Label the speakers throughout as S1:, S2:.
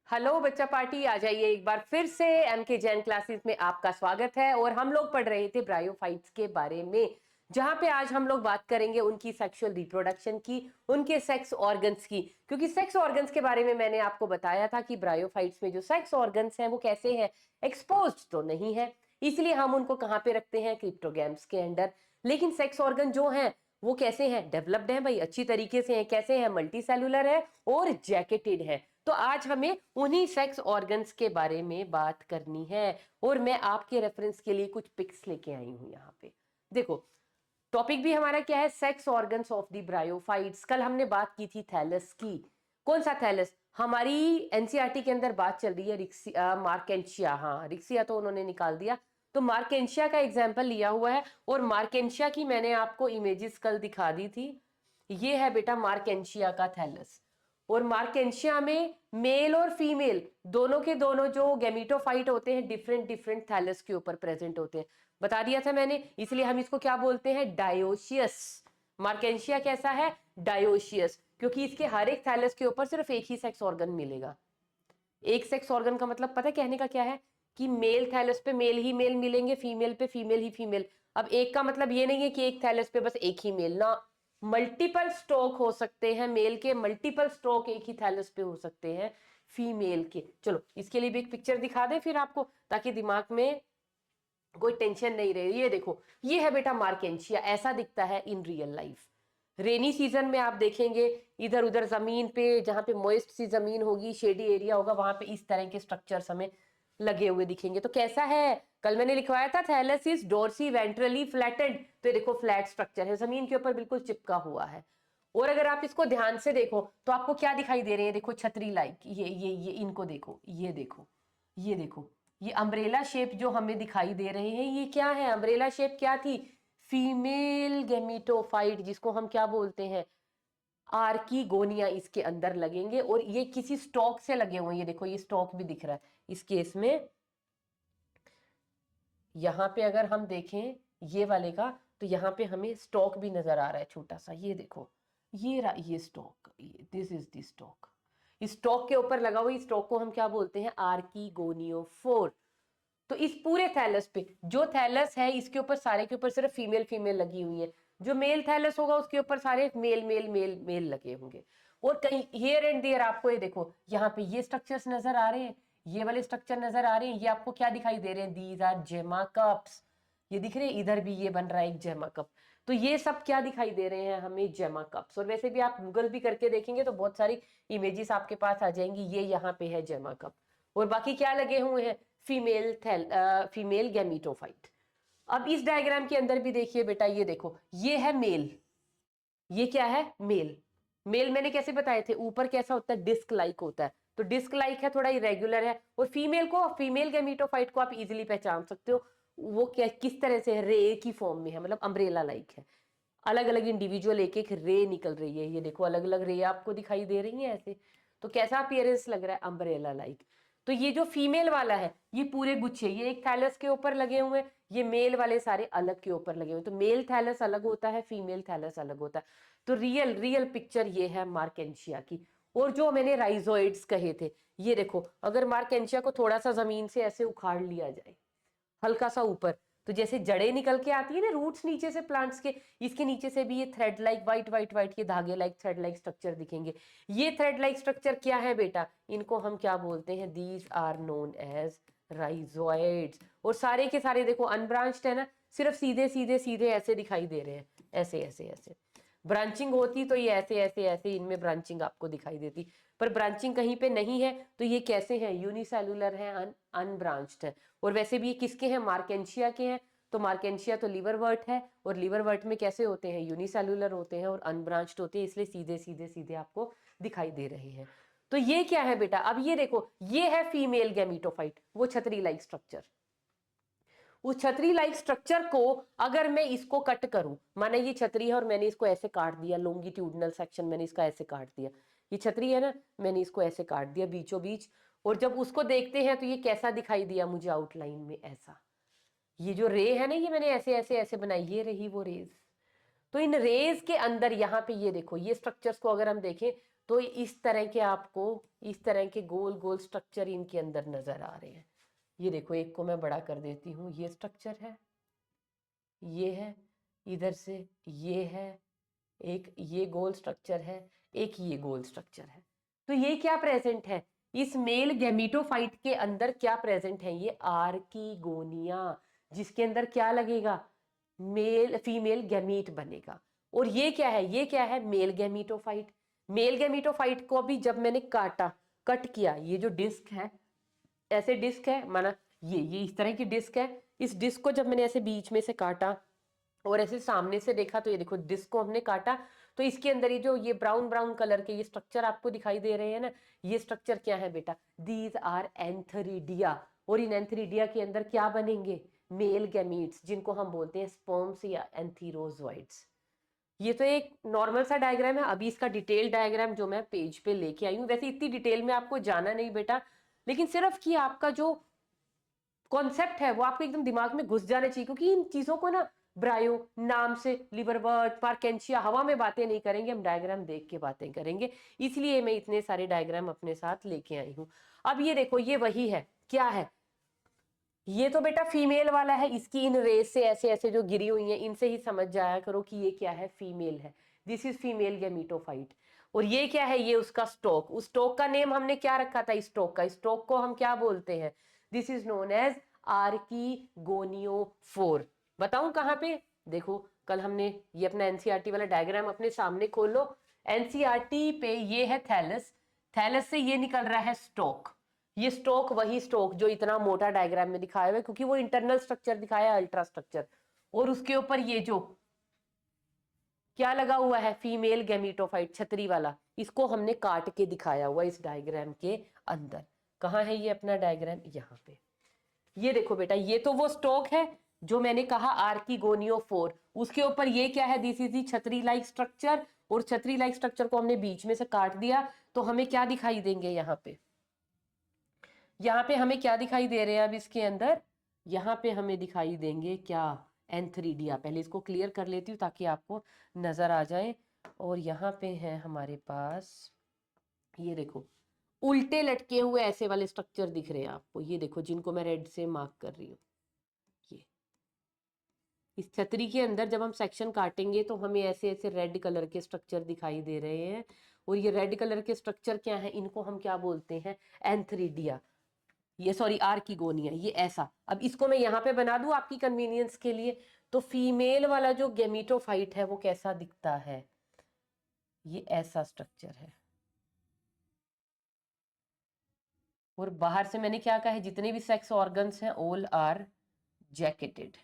S1: Hello बच्चा party, आ जाइए एक बार फिर से। एम के जैन क्लासेस में आपका स्वागत है। और हम लोग पढ़ रहे थे ब्रायोफाइट्स के बारे में, जहां पे आज हम लोग बात करेंगे उनकी सेक्सुअल रिप्रोडक्शन की, उनके सेक्स ऑर्गन्स की। क्योंकि सेक्स ऑर्गन्स के बारे में मैंने आपको बताया था कि ब्रायोफाइट्स में जो सेक्स ऑर्गन्स हैं वो कैसे हैं, एक्सपोज्ड तो नहीं है, इसलिए हम उनको कहाँ पे रखते हैं, क्रिप्टोगैम्स के अंदर। लेकिन सेक्स ऑर्गन जो हैं वो कैसे हैं, डेवलप्ड हैं भाई, अच्छी तरीके से हैं। कैसे हैं, मल्टी सेलुलर है और जैकेटेड है। तो आज हमें उन्हीं सेक्स ऑर्गन्स के बारे में बात करनी है। और मैं आपके रेफरेंस के लिए कुछ पिक्स लेके आई हूं यहाँ पे। देखो, टॉपिक भी हमारा क्या है, sex organs of the bryophytes. कल हमने बात की थी थैलस की। कौन सा थैलस? हमारी एनसीईआरटी के अंदर बात चल रही है रिक्सिया, मार्केंशिया। हाँ, रिक्सिया तो उन्होंने निकाल दिया, तो मार्केंशिया का एग्जाम्पल लिया हुआ है। और मार्केंशिया की मैंने आपको इमेजेस कल दिखा दी थी। ये है बेटा मार्केंशिया का थैलस। और मार्केंशिया में मेल और फीमेल दोनों के दोनों जो गैमीटोफाइट होते हैं डिफरेंट डिफरेंट थैलस के ऊपर प्रेजेंट होते हैं। बता दिया था मैंने, इसलिए हम इसको क्या बोलते हैं, डायोशियस। मार्केंशिया कैसा है, डायोशियस, क्योंकि इसके हर एक थैलस के ऊपर सिर्फ एक ही सेक्स ऑर्गन मिलेगा। एक सेक्स ऑर्गन का मतलब पता है कहने का क्या है, कि मेल थैलस पे मेल ही मेल मिलेंगे, फीमेल पे फीमेल ही फीमेल। अब एक का मतलब ये नहीं है कि एक थैलस पे बस एक ही मेल ना, मल्टीपल स्टॉक हो सकते हैं मेल के, मल्टीपल स्टॉक एक ही थैलस पे हो सकते हैं फीमेल के। चलो इसके लिए भी एक पिक्चर दिखा दे फिर आपको, ताकि दिमाग में कोई टेंशन नहीं रहे। ये देखो, ये है बेटा मार्केंशिया, ऐसा दिखता है in real life. Rainy season में आप देखेंगे इधर उधर जमीन पे, जहां पे मॉइस्ट सी जमीन होगी, शेडी एरिया होगा, वहां पे इस तरह के स्ट्रक्चर्स हमें लगे हुए दिखेंगे। तो कैसा है, कल मैंने लिखवाया था thallus is dorsiventrally flattened. तो ये देखो फ्लैट स्ट्रक्चर है, जमीन के ऊपर बिल्कुल चिपका हुआ है। और अगर आप इसको ध्यान से देखो तो आपको क्या दिखाई दे रहे हैं, देखो छतरी लाइक, ये इनको देखो, ये देखो, ये देखो, ये अम्ब्रेला शेप जो हमें दिखाई दे रहे हैं, ये क्या है, अम्ब्रेला शेप क्या थी, फीमेल गेमिटोफाइट, जिसको हम क्या बोलते हैं, आर्कीगोनिया इसके अंदर लगेंगे। और ये किसी स्टॉक से लगे हुए हैं, ये देखो ये स्टॉक भी दिख रहा है इस केस में। यहां पे अगर हम देखें ये वाले का, तो यहां पे हमें स्टॉक भी नजर आ रहा है छोटा सा, ये देखो, ये stock, this is the stock. इस स्टॉक के ऊपर लगा हुआ, इस स्टॉक को हम क्या बोलते हैं, आर्कीगोनियोफोर। तो इस पूरे थैलस पे, जो थैलस है इसके ऊपर सारे के ऊपर सिर्फ फीमेल फीमेल लगी हुई है। जो मेल थैलस होगा उसके ऊपर सारे मेल मेल मेल मेल लगे होंगे। और कहीं हियर एंड देयर आपको ये देखो, यहाँ पे ये स्ट्रक्चर्स नजर आ रहे हैं, ये वाले स्ट्रक्चर नजर आ रहे हैं। ये आपको क्या दिखाई दे रहे हैं, दीज आर जेमा कप्स। ये दिख रहे हैं, इधर भी ये बन रहा है एक जेमा कप। तो ये सब क्या दिखाई दे रहे हैं हमें, जेमा कप्स। और वैसे भी आप गूगल भी करके देखेंगे तो बहुत सारी इमेजेस आपके पास आ जाएंगी। ये यहाँ पे है जेमा कप, और बाकी क्या लगे हुए हैं, फीमेल गैमीटोफाइट। अब इस डायग्राम के अंदर भी देखिए बेटा, ये देखो, ये है मेल, ये क्या है, मेल। मेल मैंने कैसे बताए थे, ऊपर कैसा होता है, डिस्क लाइक होता है। तो डिस्क लाइक है, थोड़ा इरेगुलर है। और फीमेल को, फीमेल गैमीटोफाइट को आप इजीली पहचान सकते हो, वो क्या किस तरह से है, रे की फॉर्म में है, मतलब अम्ब्रेला लाइक है। अलग अलग इंडिविजुअल एक एक रे निकल रही है, ये देखो अलग अलग रे आपको दिखाई दे रही है ऐसे। तो कैसा अपीयरेंस लग रहा है, अम्ब्रेला लाइक। तो ये जो फीमेल वाला है, ये पूरे गुच्छे, ये एक थैलस के ऊपर लगे हुए हैं, ये मेल वाले सारे अलग के ऊपर लगे हुए। तो मेल थैलस अलग होता है, फीमेल थैलस अलग होता है। तो रियल रियल पिक्चर ये है मार्केंशिया की। और जो मैंने राइजोइड्स कहे थे, ये देखो, अगर मार्केंशिया को थोड़ा सा जमीन से ऐसे उखाड़ लिया जाए, हल्का सा ऊपर, तो जैसे जड़ें निकल के आती है ना रूट्स नीचे से प्लांट्स के, इसके नीचे से भी ये thread like white white white, ये धागे लाइक थ्रेड लाइक स्ट्रक्चर दिखेंगे। ये थ्रेड लाइक स्ट्रक्चर क्या है बेटा, इनको हम क्या बोलते हैं, these are known as rhizoids. और सारे के सारे देखो अनब्रांच्ड है ना, सिर्फ सीधे सीधे सीधे ऐसे दिखाई दे रहे हैं, ऐसे ऐसे ऐसे। ब्रांचिंग होती तो ये ऐसे ऐसे ऐसे इनमें ब्रांचिंग आपको दिखाई देती, पर ब्रांचिंग कहीं पे नहीं है। तो ये कैसे हैं, यूनिसेलुलर है, अनब्रांच्ड है। और वैसे भी ये किसके हैं, मार्केंशिया के हैं। तो मार्केंशिया तो लिवरवर्ट है, और लिवरवर्ट में कैसे होते हैं, यूनिसेलुलर होते हैं और अनब्रांच्ड होते हैं, इसलिए सीधे सीधे सीधे आपको दिखाई दे रहे हैं। तो ये क्या है बेटा, अब ये देखो, ये है फीमेल गैमीटोफाइट, वो छतरी लाइक स्ट्रक्चर। उस छतरी लाइक स्ट्रक्चर को अगर मैं इसको कट करूं, माना ये छतरी है और मैंने इसको ऐसे काट दिया, लॉन्गिट्यूडनल सेक्शन मैंने इसका ऐसे काट दिया, ये छतरी है ना, मैंने इसको ऐसे काट दिया बीचों बीच। और जब उसको देखते हैं तो ये कैसा दिखाई दिया मुझे आउटलाइन में, ऐसा। ये जो रे है ना, ये मैंने ऐसे ऐसे ऐसे बनाई, ये रही वो रेज। तो इन रेज के अंदर यहाँ पे ये देखो, ये स्ट्रक्चर्स को अगर हम देखें तो इस तरह के आपको इस तरह के गोल गोल स्ट्रक्चर इनके अंदर नजर आ रहे हैं। ये देखो, एक को मैं बड़ा कर देती हूँ, ये स्ट्रक्चर है, ये है, इधर से ये है, एक ये गोल स्ट्रक्चर है, एक ये गोल स्ट्रक्चर है। तो ये क्या प्रेजेंट है इस मेल गैमीटोफाइट के अंदर? क्या प्रेजेंट है? ये आर्किगोनिया, जिसके अंदर क्या लगेगा? मेल फीमेल गैमीट बनेगा। और ये क्या है? ये क्या है? Mail gametophyte. मेल गैमीटोफाइट को अभी जब मैंने कट किया, ये जो डिस्क है, ऐसे डिस्क है माना, ये इस तरह की डिस्क है। इस डिस्क को जब मैंने ऐसे बीच में से काटा और ऐसे सामने से देखा, तो ये देखो डिस्क को हमने काटा, तो इसके अंदर ये जो ये ब्राउन ब्राउन कलर के ये स्ट्रक्चर आपको दिखाई दे रहे हैं ना, ये स्ट्रक्चर क्या है बेटा? These are antheridia. और इन एंथरीडिया के अंदर क्या बनेंगे? मेल गैमीट्स, जिनको हम बोलते हैं स्पर्म्स या एंथीरोजोइड्स। ये तो एक नॉर्मल सा डायग्राम है। अभी इसका डिटेल डायग्राम जो मैं पेज पे लेके आई हूँ, वैसे इतनी डिटेल में आपको जाना नहीं बेटा, लेकिन सिर्फ कि आपका जो कॉन्सेप्ट है वो आपके एकदम दिमाग में घुस जाने चाहिए, क्योंकि इन चीजों को ना ब्रायो नाम से, लिवरबर्ट, पार्केंशिया, हवा में बातें नहीं करेंगे, हम डायग्राम देख के बातें करेंगे। इसलिए मैं इतने सारे डायग्राम अपने साथ लेके आई हूँ। अब ये देखो, ये वही है, क्या है? ये तो बेटा फीमेल वाला है, इसकी इन रेस से ऐसे ऐसे जो गिरी हुई है, इनसे ही समझ जाया करो कि ये क्या है? फीमेल है। This is female gametophyte. और ये क्या है? ये उसका स्टॉक। उस स्टॉक का नेम हमने क्या रखा था? स्टॉक का, स्टॉक को हम क्या बोलते हैं? This is known as archegoniophore. बताऊं कहाँ पे? देखो, कल हमने ये अपना एनसीईआरटी वाला डायग्राम अपने सामने खोलो, एनसीईआरटी पे ये है थैलस, थैलस से ये निकल रहा है स्टॉक। ये स्टॉक वही स्टॉक जो इतना मोटा डायग्राम में दिखाया हुआ है, क्योंकि वो इंटरनल स्ट्रक्चर दिखाया है, अल्ट्रा स्ट्रक्चर, और उसके ऊपर ये जो क्या लगा हुआ है? फीमेल गैमीटोफाइट, छतरी वाला, इसको हमने काट के दिखाया हुआ इस डायग्राम के अंदर। कहाँ है ये अपना डायग्राम? यहाँ पे। ये देखो बेटा, ये तो वो स्टॉक है जो मैंने कहा आर्किगोनियोफोर, उसके ऊपर ये क्या है? दिस इज दी छतरी लाइक स्ट्रक्चर। और छतरी लाइक स्ट्रक्चर को हमने बीच में से काट दिया, तो हमें क्या दिखाई देंगे यहाँ पे? यहाँ पे हमें क्या दिखाई दे रहे हैं अब इसके अंदर? यहाँ पे हमें दिखाई देंगे क्या? एंथरीडिया। पहले इसको क्लियर कर लेती हूँ ताकि आपको नजर आ जाए। और यहाँ पे है हमारे पास, ये देखो, उल्टे लटके हुए ऐसे वाले स्ट्रक्चर दिख रहे हैं आपको, ये देखो, जिनको मैं रेड से मार्क कर रही हूँ। ये इस छतरी के अंदर जब हम सेक्शन काटेंगे तो हमें ऐसे ऐसे रेड कलर के स्ट्रक्चर दिखाई दे रहे हैं। और ये रेड कलर के स्ट्रक्चर क्या है? इनको हम क्या बोलते हैं? एंथरीडिया। ये सॉरी, आर्किगोनिया। ये ऐसा, अब इसको मैं यहाँ पे बना दूं आपकी कन्वीनियंस के लिए। तो फीमेल वाला जो गैमीटोफाइट है वो कैसा दिखता है? ये ऐसा स्ट्रक्चर है। और बाहर से मैंने क्या कहा है? जितने भी सेक्स ऑर्गन्स हैं ऑल आर जैकेटेड।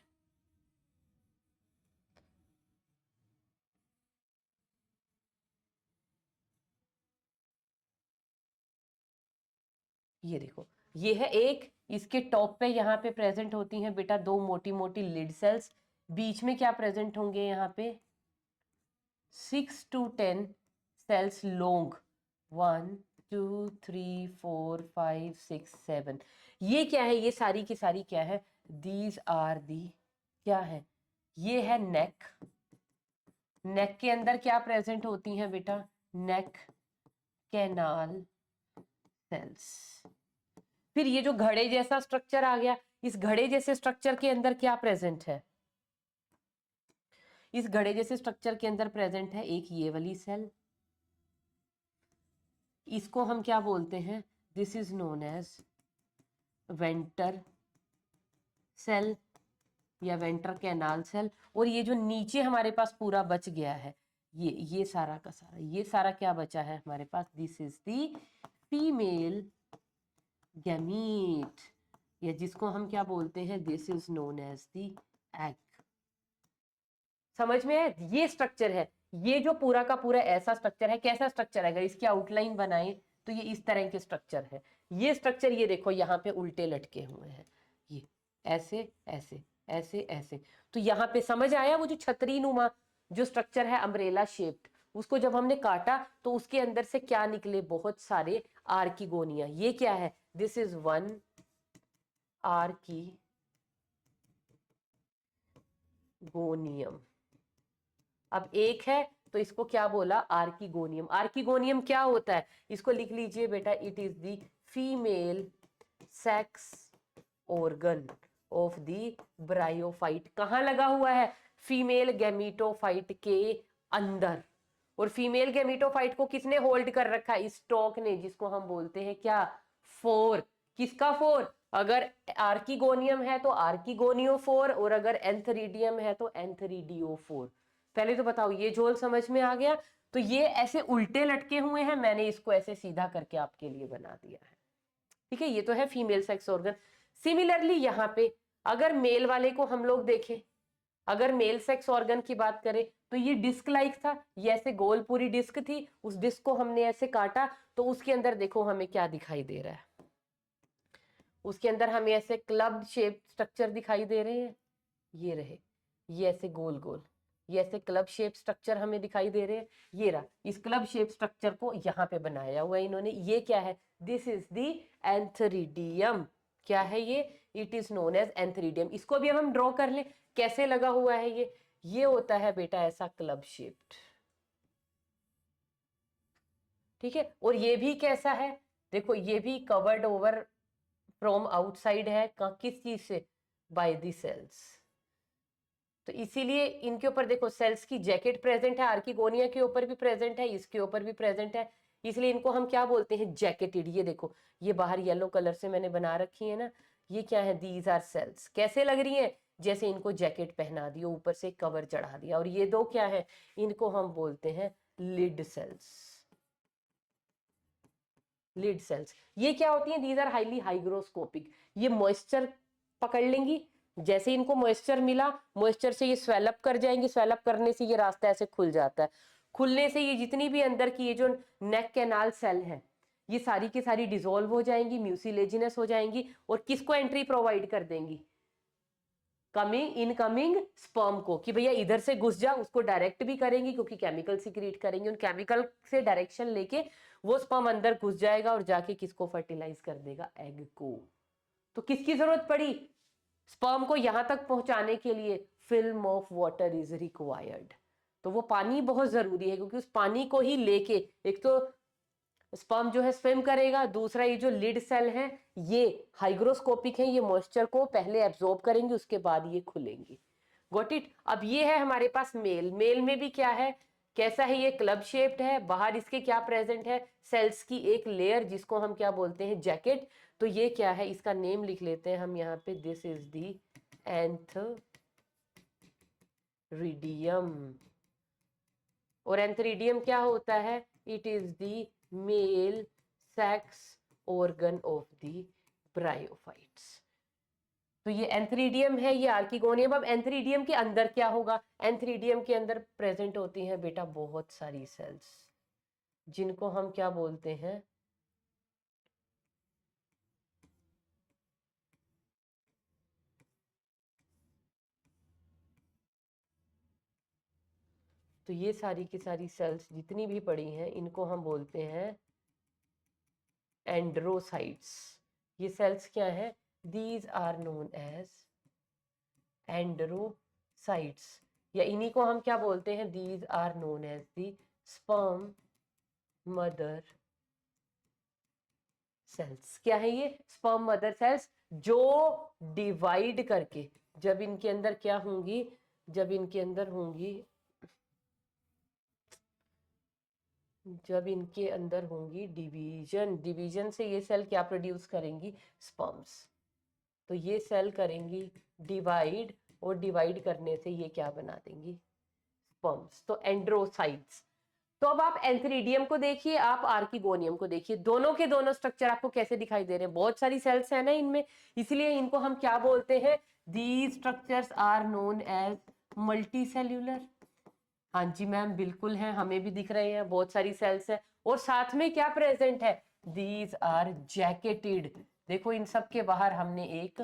S1: ये देखो, ये है एक, इसके टॉप पे यहाँ पे प्रेजेंट होती हैं बेटा दो मोटी मोटी लिड सेल्स। बीच में क्या प्रेजेंट होंगे? यहाँ पे 6 to 10 सेल्स लॉन्ग, 1 2 3 4 5 6 7। ये क्या है? ये सारी की सारी क्या है? दीज आर दी, क्या है? ये है नेक। नेक के अंदर क्या प्रेजेंट होती हैं बेटा? नेक कैनाल सेल्स। फिर ये जो घड़े जैसा स्ट्रक्चर आ गया, इस घड़े जैसे स्ट्रक्चर के अंदर क्या प्रेजेंट है? इस घड़े जैसे स्ट्रक्चर के अंदर प्रेजेंट है एक ये वाली सेल, इसको हम क्या बोलते हैं? This is known as venter cell या वेंटर कैनाल सेल। और ये जो नीचे हमारे पास पूरा बच गया है, ये सारा का सारा, ये सारा क्या बचा है हमारे पास? This is the female gamete, या जिसको हम क्या बोलते हैं? This is known as the egg. समझ में है? ये स्ट्रक्चर है, ये जो पूरा का पूरा ऐसा स्ट्रक्चर है। कैसा स्ट्रक्चर है? अगर इसकी आउटलाइन बनाए तो ये इस तरह के स्ट्रक्चर है। ये स्ट्रक्चर, ये देखो यहाँ पे उल्टे लटके हुए हैं, ये ऐसे ऐसे ऐसे ऐसे। तो यहाँ पे समझ आया? वो जो छतरी नुमा जो स्ट्रक्चर है, अम्ब्रेला शेप्ड, उसको जब हमने काटा तो उसके अंदर से क्या निकले? बहुत सारे आर्किगोनिया। ये क्या है? This is one archegonium. अब एक है तो इसको क्या बोला, आर्किगोनियम। आर्किगोनियम क्या होता है, इसको लिख लीजिए बेटा, it is the female sex organ of the bryophyte. कहाँ लगा हुआ है, फीमेल गैमीटोफाइट के अंदर। और फीमेल गैमीटोफाइट को किसने होल्ड कर रखा है, स्टॉक ने, जिसको हम बोलते हैं क्या, फोर। किसका फोर, अगर आर्किगोनियम है तो आर्किगोनियोफोर, और अगर एंथरीडियम है तो एंथरीडियोफोर। पहले तो बताओ ये झोल समझ में आ गया। तो ये ऐसे उल्टे लटके हुए हैं, मैंने इसको ऐसे सीधा करके आपके लिए बना दिया है। ठीक है, ये तो है फीमेल सेक्स ऑर्गन। सिमिलरली यहाँ पे अगर मेल वाले को हम लोग देखें, अगर मेल सेक्स ऑर्गन की बात करें तो ये डिस्क लाइक था, ये ऐसे गोल पूरी डिस्क थी, उस डिस्क को हमने ऐसे काटा तो उसके अंदर देखो हमें क्या दिखाई दे रहा है, उसके अंदर हमें ऐसे क्लब शेप स्ट्रक्चर दिखाई दे रहे हैं, ये रहे, ये ऐसे गोल गोल, ये ऐसे क्लब शेप स्ट्रक्चर हमें दिखाई दे रहे हैं। ये रहा, इस क्लब शेप स्ट्रक्चर को यहाँ पे बनाया हुआ है इन्होंने। ये क्या है, दिस इज द एंथरीडियम। क्या है ये, it is known as antheridium. इसको भी अब हम ड्रॉ कर ले, कैसे लगा हुआ है ये होता है बेटा ऐसा क्लब शेप्ड। ठीक है, और ये भी कैसा है, देखो ये भी कवर्ड ओवर फ्रॉम आउटसाइड है, किस चीज से, बाय द सेल्स। तो इसीलिए इनके ऊपर देखो सेल्स की जैकेट प्रेजेंट है, आर्किगोनिया के ऊपर भी प्रेजेंट है, इसके ऊपर भी प्रेजेंट है, इसलिए इनको हम क्या बोलते हैं, जैकेटेड। ये देखो, ये बाहर येलो कलर से मैंने बना रखी है ना, ये क्या है, दीज आर सेल्स। कैसे लग रही है, जैसे इनको जैकेट पहना दिया, ऊपर से कवर चढ़ा दिया। और ये दो क्या है, इनको हम बोलते हैं लिड सेल्स। लिड सेल्स ये क्या होती हैं, दीज आर हाईली हाइग्रोस्कोपिक। ये मॉइस्चर पकड़ लेंगी, जैसे इनको मॉइस्चर मिला, मॉइस्चर से ये स्वेलअप कर जाएंगे, स्वेलअप करने से ये रास्ता ऐसे खुल जाता है। खुलने से ये जितनी भी अंदर की ये जो नेक कैनाल सेल है, ये सारी की सारी डिसॉल्व हो जाएंगी, म्यूसिलेजिनस हो जाएंगी, और किसको एंट्री प्रोवाइड कर देंगी, कमिंग इनकमिंग स्पर्म को, कि भैया इधर से घुस जा। उसको डायरेक्ट भी करेंगी क्योंकि केमिकल सिक्रीट करेंगे, उन केमिकल से डायरेक्शन लेके वो स्पर्म अंदर घुस जाएगा और जाके किसको फर्टिलाइज कर देगा, एग को। तो किसकी जरूरत पड़ी, स्पर्म को यहां तक पहुंचाने के लिए film of water is required. तो वो पानी बहुत जरूरी है, क्योंकि उस पानी को ही लेके एक तो स्पर्म जो है स्विम करेगा, दूसरा ये जो लिड सेल है ये हाइग्रोस्कोपिक है, ये मॉइस्चर को पहले एब्जॉर्ब करेंगे, उसके बाद ये खुलेंगी। Got it. अब ये है हमारे पास मेल। मेल में भी क्या है, कैसा है, ये क्लब शेप्ड है, बाहर इसके क्या प्रेजेंट है, सेल्स की एक लेयर, जिसको हम क्या बोलते हैं, जैकेट। तो ये क्या है, इसका नेम लिख लेते हैं हम यहाँ पे, दिस इज दी एंथरीडियम। और एंथरीडियम क्या होता है, it is the male sex organ of the bryophytes. तो ये एंथरीडियम है, ये आर्किगोनियम। अब एंथरीडियम के अंदर क्या होगा, एंथरीडियम के अंदर प्रेजेंट होती हैं बेटा बहुत सारी सेल्स, जिनको हम क्या बोलते हैं, तो ये सारी की सारी सेल्स जितनी भी पड़ी हैं इनको हम बोलते हैं एंड्रोसाइट्स। ये सेल्स क्या है, these are known as androcytes, या इन्हीं को हम क्या बोलते हैं, these are known as the sperm mother cells. क्या है ये, स्पर्म मदर सेल्स, जो डिवाइड करके जब इनके अंदर क्या होंगी, जब इनके अंदर होंगी, जब इनके अंदर होंगी डिवीजन, डिवीजन से ये सेल क्या प्रोड्यूस करेंगी, स्पर्म्स। तो ये सेल करेंगी डिवाइड, और डिवाइड करने से ये क्या बना देंगी, स्पर्म्स। तो एंड्रोसाइट्स। तो अब आप एंथरीडियम को देखिए, आप आर्किगोनियम को देखिए, दोनों के दोनों स्ट्रक्चर आपको कैसे दिखाई दे रहे हैं, बहुत सारी सेल्स है ना इनमें, इसलिए इनको हम क्या बोलते हैं, these structures are known as multicellular. हाँ जी मैम, बिल्कुल है, हमें भी दिख रहे हैं, बहुत सारी सेल्स है, और साथ में क्या प्रेजेंट है, दीज आर जैकेटेड। देखो इन सब के बाहर हमने एक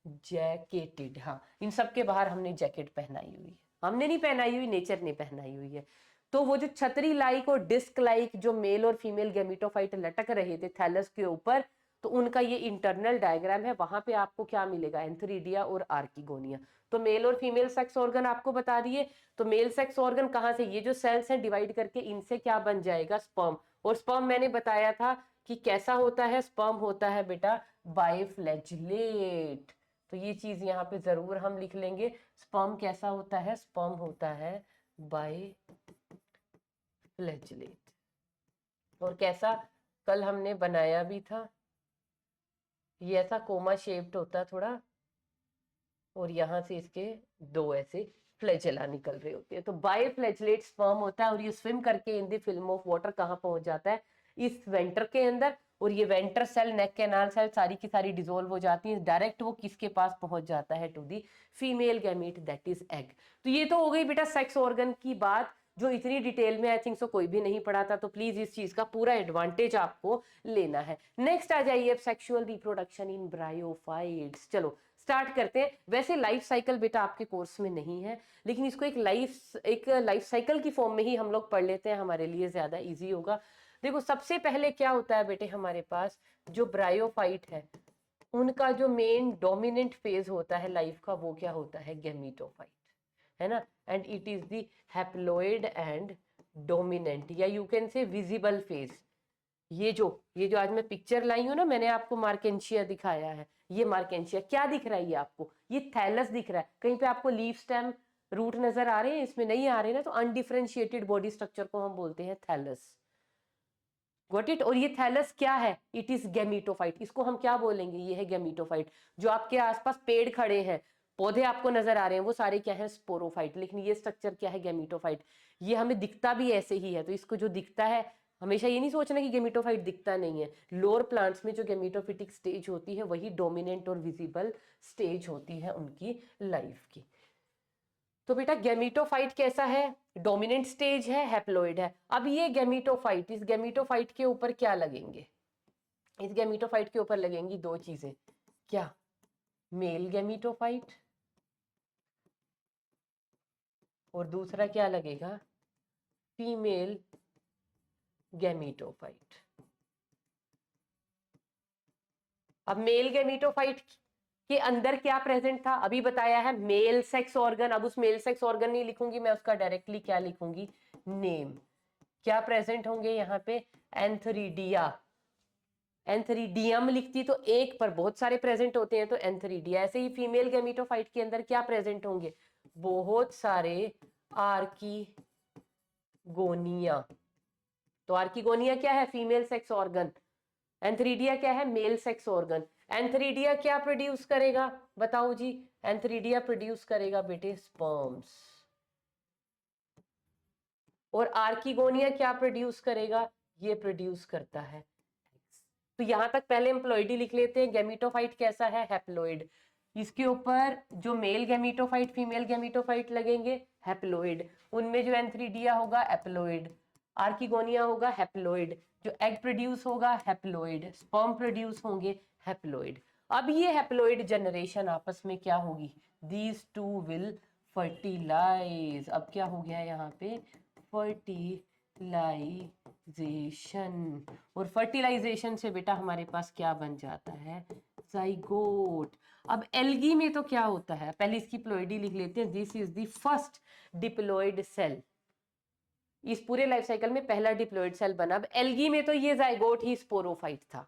S1: जैकेटेड, हाँ इन सब के बाहर हमने जैकेट पहनाई हुई है, हमने नहीं पहनाई हुई, नेचर ने पहनाई हुई है। तो वो जो छतरी लाइक और डिस्क लाइक जो मेल और फीमेल गैमीटोफाइट लटक रहे थे थैलस के ऊपर, तो उनका ये इंटरनल डायग्राम है, वहां पे आपको क्या मिलेगा, एंथरीडिया और आर्किगोनिया। तो मेल और फीमेल सेक्स ऑर्गन आपको बता दिए। तो मेल सेक्स ऑर्गन कहाँ से, ये जो सेल्स हैं डिवाइड करके इनसे क्या बन जाएगा, स्पर्म। और स्पर्म मैंने बताया था कि कैसा होता है, स्पर्म होता है बेटा बाइफ्लैजिलेट। तो ये चीज यहाँ पे जरूर हम लिख लेंगे, स्पर्म कैसा होता है, स्पर्म होता है बाइफ्लैजिलेट। और कैसा, कल हमने बनाया भी था, ये ऐसा कोमा शेप्ड होता थोड़ा, और यहाँ से इसके दो ऐसे फ्लैजेला निकल रहे होते हैं। तो बाइफ्लैजिलेट स्पर्म होता है, और ये स्विम करके in the film of water कहाँ पहुंच जाता है, इस वेंटर के अंदर। और ये वेंटर सेल, नेक कैनाल सेल सारी की सारी डिसॉल्व हो जाती है, डायरेक्ट वो किसके पास पहुंच जाता है, to the female gamete that is egg. तो ये तो हो गई बेटा सेक्स ऑर्गन की बात, जो इतनी डिटेल में आई थिंक सो कोई भी नहीं पढ़ा था, तो प्लीज इस चीज का पूरा एडवांटेज आपको लेना है। नेक्स्ट आ जाइए अब, सेक्सुअल रिप्रोडक्शन इन ब्रायोफाइट्स। चलो स्टार्ट करते हैं। वैसे लाइफ साइकिल बेटा आपके कोर्स में नहीं है, लेकिन इसको एक लाइफ साइकिल की फॉर्म में ही हम लोग पढ़ लेते हैं, हमारे लिए ज्यादा इजी होगा। देखो सबसे पहले क्या होता है बेटे, हमारे पास जो ब्रायोफाइट है उनका जो मेन डोमिनेंट फेज होता है लाइफ का, वो क्या होता है, गैमीटोफाइट, है ना। And it is the haploid and dominant, या you can say visible phase. ये जो आज मैं पिक्चर लाई हूं ना, मैंने आपको मार्केंशिया दिखाया है, ये मार्केंशिया क्या दिख रहा है, ये आपको ये थैलस दिख रहा है। कहीं पे आपको लीफ स्टेम रूट नजर आ रहे हैं, इसमें नहीं आ रहे ना, तो अनडिफरेंशिएटेड बॉडी स्ट्रक्चर को हम बोलते हैं थैलस। Got it. और ये थैलस क्या है, इट इज गैमीटोफाइट। इसको हम क्या बोलेंगे, ये है गैमीटोफाइट। जो आपके आसपास पेड़ खड़े हैं, पौधे आपको नजर आ रहे हैं, वो सारे क्या है, स्पोरोफाइट। लेकिन ये स्ट्रक्चर क्या है, गैमीटोफाइट। ये हमें दिखता भी ऐसे ही है, तो इसको जो दिखता है, हमेशा ये नहीं सोचना कि गैमीटोफाइट दिखता नहीं है। लोअर प्लांट्स में जो गैमीटोफिटिक स्टेज होती है वही डोमिनेंट और विजिबल स्टेज होती है उनकी लाइफ की। तो बेटा गैमीटोफाइट कैसा है, डोमिनेंट स्टेज है, हैप्लॉइड है। अब ये गैमीटोफाइट, इस गैमीटोफाइट के ऊपर क्या लगेंगे, इस गैमीटोफाइट के ऊपर लगेंगी दो चीजें, क्या, मेल गैमीटोफाइट, और दूसरा क्या लगेगा, फीमेल गैमीटोफाइट। अब मेल गैमीटोफाइट के अंदर क्या प्रेजेंट था, अभी बताया है मेल सेक्स ऑर्गन। अब उस मेल सेक्स ऑर्गन नहीं लिखूंगी मैं, उसका डायरेक्टली क्या लिखूंगी, नेम। क्या प्रेजेंट होंगे यहाँ पे, एंथरीडिया। एंथरीडियम लिखती तो एक पर बहुत सारे प्रेजेंट होते हैं, तो एंथरीडिया। ऐसे ही फीमेल गैमीटोफाइट के अंदर क्या प्रेजेंट होंगे, बहुत सारे आर्कीगोनिया। तो आर्कीगोनिया क्या है, फीमेल सेक्स ऑर्गन। एंथरीडिया क्या है, मेल सेक्स ऑर्गन। एंथरीडिया क्या प्रोड्यूस करेगा, बताओ जी, एंथरीडिया प्रोड्यूस करेगा बेटे स्पर्म्स। और आर्कीगोनिया क्या प्रोड्यूस करेगा, ये प्रोड्यूस करता है eggs। तो यहां तक पहले एम्प्लॉइडी लिख लेते हैं। गैमीटोफाइट कैसा है, हैप्लॉइड। इसके ऊपर जो मेल गैमीटोफाइट फीमेल गैमीटोफाइट लगेंगे, हैप्लॉइड। उनमें जो एंथरीडिया होगा हैप्लॉइड, आर्कीगोनिया होगा हैप्लॉइड, जो एग प्रोड्यूस होगा हैप्लॉइड, स्पर्म प्रोड्यूस होंगे हैप्लॉइड। अब ये हैप्लॉइड जनरेशन आपस में क्या होगी, दीज टू विल फर्टिलाइज। अब क्या हो गया यहाँ पे, फर्टिलाइजेशन। और फर्टिलाइजेशन से बेटा हमारे पास क्या बन जाता है, जाइगोट। अब एल्गी में तो क्या होता है, पहले इसकी प्लॉइडी लिख लेते हैं, this is the first diploid cell. इस पूरे लाइफ साइकिल में पहला डिप्लॉइड सेल बना। अब एल्गी में तो ये जाइगोट ही स्पोरोफाइट था,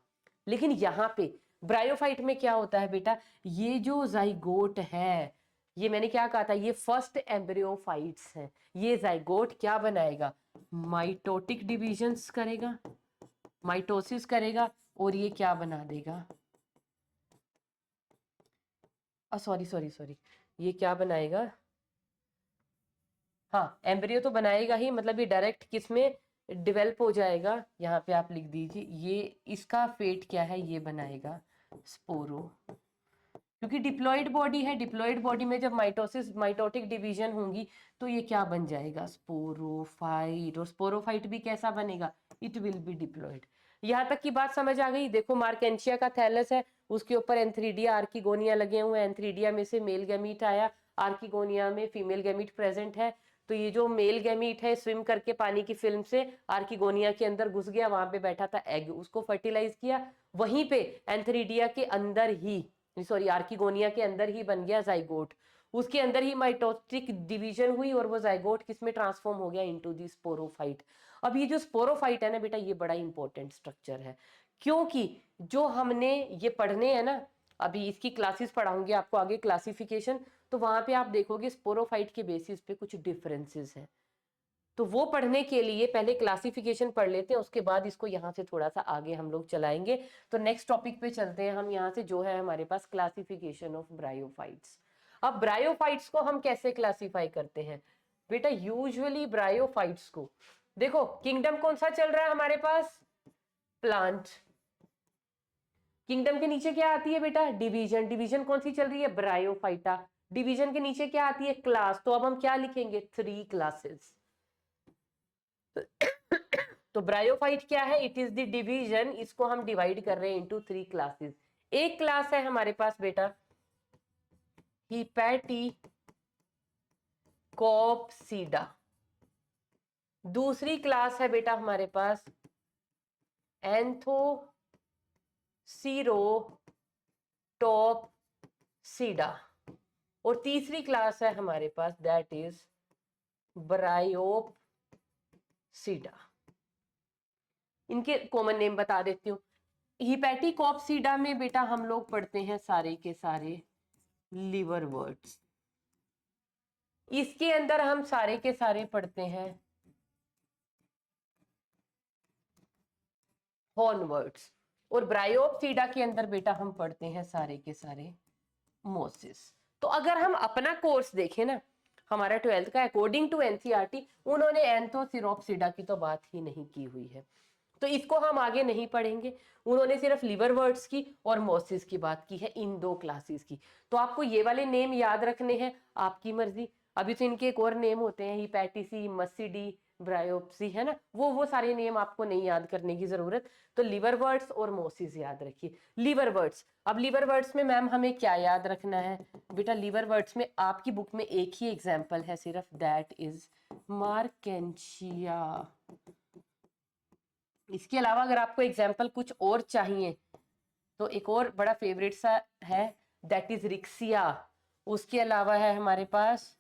S1: लेकिन यहाँ पे ब्रायोफाइट में क्या होता है बेटा, ये जो जाइगोट है, ये मैंने क्या कहा था, ये फर्स्ट एम्ब्रियोफाइट्स हैं। ये जाइगोट क्या बनाएगा, माइटोटिक डिविजन्स करेगा, माइटोसिस करेगा, और ये क्या बना देगा, सॉरी सॉरी सॉरी, ये क्या बनाएगा, हाँ एम्ब्रियो तो बनाएगा ही, मतलब ये डायरेक्ट किस में डेवलप हो जाएगा, यहाँ पे आप लिख दीजिए, ये इसका फेट क्या है, ये बनाएगा स्पोरो। क्योंकि डिप्लॉइड बॉडी है, डिप्लॉइड बॉडी में जब माइटोसिस माइटोटिक डिवीजन होंगी तो ये क्या बन जाएगा, स्पोरोफाइट। और स्पोरोफाइट भी कैसा बनेगा, इट विल बी डिप्लॉइड। यहाँ तक की बात समझ आ गई। देखो मार्केंशिया का थैलस है, उसके ऊपर एंथरीडिया आर्कीगोनिया लगे हुए हैं, एंथरीडिया में से मेल गैमीट आया, आर्कीगोनिया में फीमेल गैमीट प्रेजेंट है। तो ये जो मेल गैमीट है स्विम करके पानी की फिल्म से आर्किगोनिया के अंदर घुस गया, वहां पे बैठा था एग, उसको फर्टिलाइज किया, वहीं पे एंथेरिडिया के अंदर ही, सॉरी आर्किगोनिया के अंदर ही बन गया जाइगोट, उसके अंदर ही माइटोटिक डिवीजन हुई और वो जाइगोट किसमें ट्रांसफॉर्म हो गया, इनटू दी स्पोरोफाइट। अब ये जो स्पोरोफाइट है ना बेटा, ये बड़ा इंपॉर्टेंट स्ट्रक्चर है, क्योंकि जो हमने ये पढ़ने हैं ना, अभी इसकी क्लासेस पढ़ाऊंगी आपको आगे क्लासिफिकेशन, तो वहां पे आप देखोगे स्पोरोफाइट के बेसिस पे कुछ डिफरेंसेस हैं, तो वो पढ़ने के लिए पहले क्लासिफिकेशन पढ़ लेते हैं, उसके बाद इसको यहाँ से थोड़ा सा आगे हम लोग चलाएंगे। तो नेक्स्ट टॉपिक पे चलते हैं हम यहाँ से, जो है हमारे पास क्लासिफिकेशन ऑफ ब्रायोफाइट्स। अब ब्रायोफाइट्स को हम कैसे क्लासिफाई करते हैं बेटा, यूजुअली ब्रायोफाइट्स को देखो, किंगडम कौन सा चल रहा है हमारे पास, प्लांट, किंगडम के नीचे क्या आती है बेटा, डिवीजन, डिवीजन कौन सी चल रही है, ब्रायोफाइटा, डिवीजन के नीचे क्या आती है, क्लास, तो अब हम क्या लिखेंगे, 3 क्लासेस। तो ब्रायोफाइट क्या है, इट इज द डिवीजन, इसको हम डिवाइड कर रहे हैं इनटू 3 क्लासेस। एक क्लास है हमारे पास बेटा हिपैटिकोप्सिडा, दूसरी क्लास है बेटा हमारे पास एंथोसिरोटोप्सिडा, और तीसरी क्लास है हमारे पास दैट इज ब्रायोप्सिडा। इनके कॉमन नेम बता देती हूँ। हिपैटिकोप्सिडा में बेटा हम लोग पढ़ते हैं सारे के सारे लिवरवर्ट्स, इसके अंदर हम सारे के सारे पढ़ते हैं हॉर्नवर्ट्स, और ब्रायोप्सिडा के अंदर बेटा हम पढ़ते हैं सारे के सारे मोसिस। तो अगर हम अपना कोर्स देखें ना, हमारा 12th का अकॉर्डिंग टू एनसीईआरटी, उन्होंने एंथोसिरोप्सिडा की तो बात ही नहीं की हुई है, तो इसको हम आगे नहीं पढ़ेंगे, उन्होंने सिर्फ लिवरवर्ट्स की और मोसिस की बात की है, इन 2 क्लासेस की। तो आपको ये वाले नेम याद रखने हैं, आपकी मर्जी। अभी तो इनके एक और नेम होते हैं, हिपैटिसी, मस्सिडी, ब्रायोप्सी, है ना, वो सारे नेम आपको नहीं याद करने की जरूरत, तो लिवरवर्ट्स और मोसिस याद रखिए। लिवरवर्ट्स, अब लिवरवर्ट्स में मैम हमें क्या याद रखना है बेटा, लिवरवर्ट्स में आपकी बुक में एक ही एग्जाम्पल है सिर्फ, दैट इज मार्केंशिया। इसके अलावा अगर आपको एग्जाम्पल कुछ और चाहिए तो एक और बड़ा फेवरेट सा है, दैट इज रिक्सिया, उसके अलावा है हमारे पास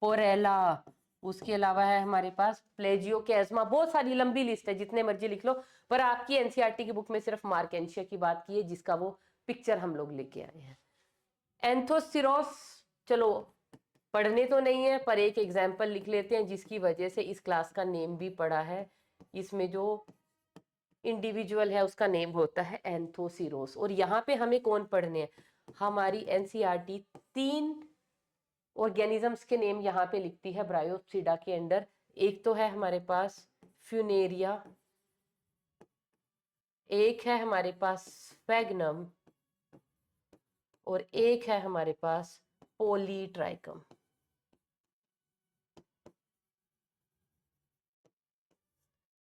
S1: पोरेला, उसके अलावा है हमारे पास प्लेजियोकेस्मा, बहुत सारी लंबी लिस्ट है, जितने मर्जी लिख लो, पर आपकी एनसीईआरटी की बुक में सिर्फ मार्केंशिया की बात की है, जिसका वो पिक्चर हम लोग लेके आए हैं। एंथोसिरोस चलो पढ़ने तो नहीं है, पर एक एग्जाम्पल लिख लेते हैं, जिसकी वजह से इस क्लास का नेम भी पढ़ा है, इसमें जो इंडिविजुअल है उसका नेम होता है एंथोसिरोस। और यहाँ पे हमें कौन पढ़ने हैं, हमारी एनसीईआरटी 3 ऑर्गेनिजम्स के नेम यहाँ पे लिखती है ब्रायोप्सिडा के अंडर। एक तो है हमारे पास फ्यूनेरिया, एक है हमारे पास स्फैग्नम, और एक है हमारे पास पोलीट्राइकम।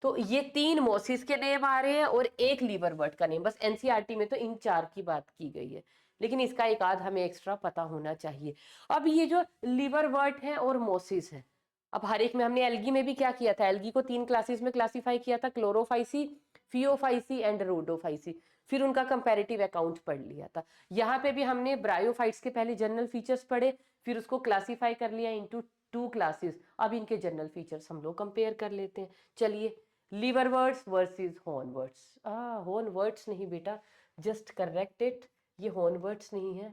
S1: तो ये 3 मोसिस के नेम आ रहे हैं और एक लिवरवर्ट का नेम, बस एनसीईआरटी में तो इन 4 की बात की गई है, लेकिन इसका एक आध हमें एक्स्ट्रा पता होना चाहिए। अब ये जो लिवरवर्ट है और मोसिस है, अब हर एक में हमने एल्गी में भी क्या किया था, एल्गी को 3 क्लासेस में क्लासिफाई किया था, क्लोरोफाइसी, फियोफाइसी एंड रोडोफाइसी, फिर उनका कंपैरेटिव अकाउंट पढ़ लिया था। यहाँ पे भी हमने ब्रायोफाइट्स के पहले जनरल फीचर्स पढ़े, फिर उसको क्लासिफाई कर लिया इनटू 2 क्लासेस। अब इनके जनरल फीचर्स हम लोग कंपेयर कर लेते हैं, चलिए। लिवरवर्ट्स वर्सेस हॉर्नवर्ट्स, हॉर्नवर्ट्स नहीं बेटा, जस्ट करेक्ट इट, ये हॉर्नवर्ट्स नहीं है,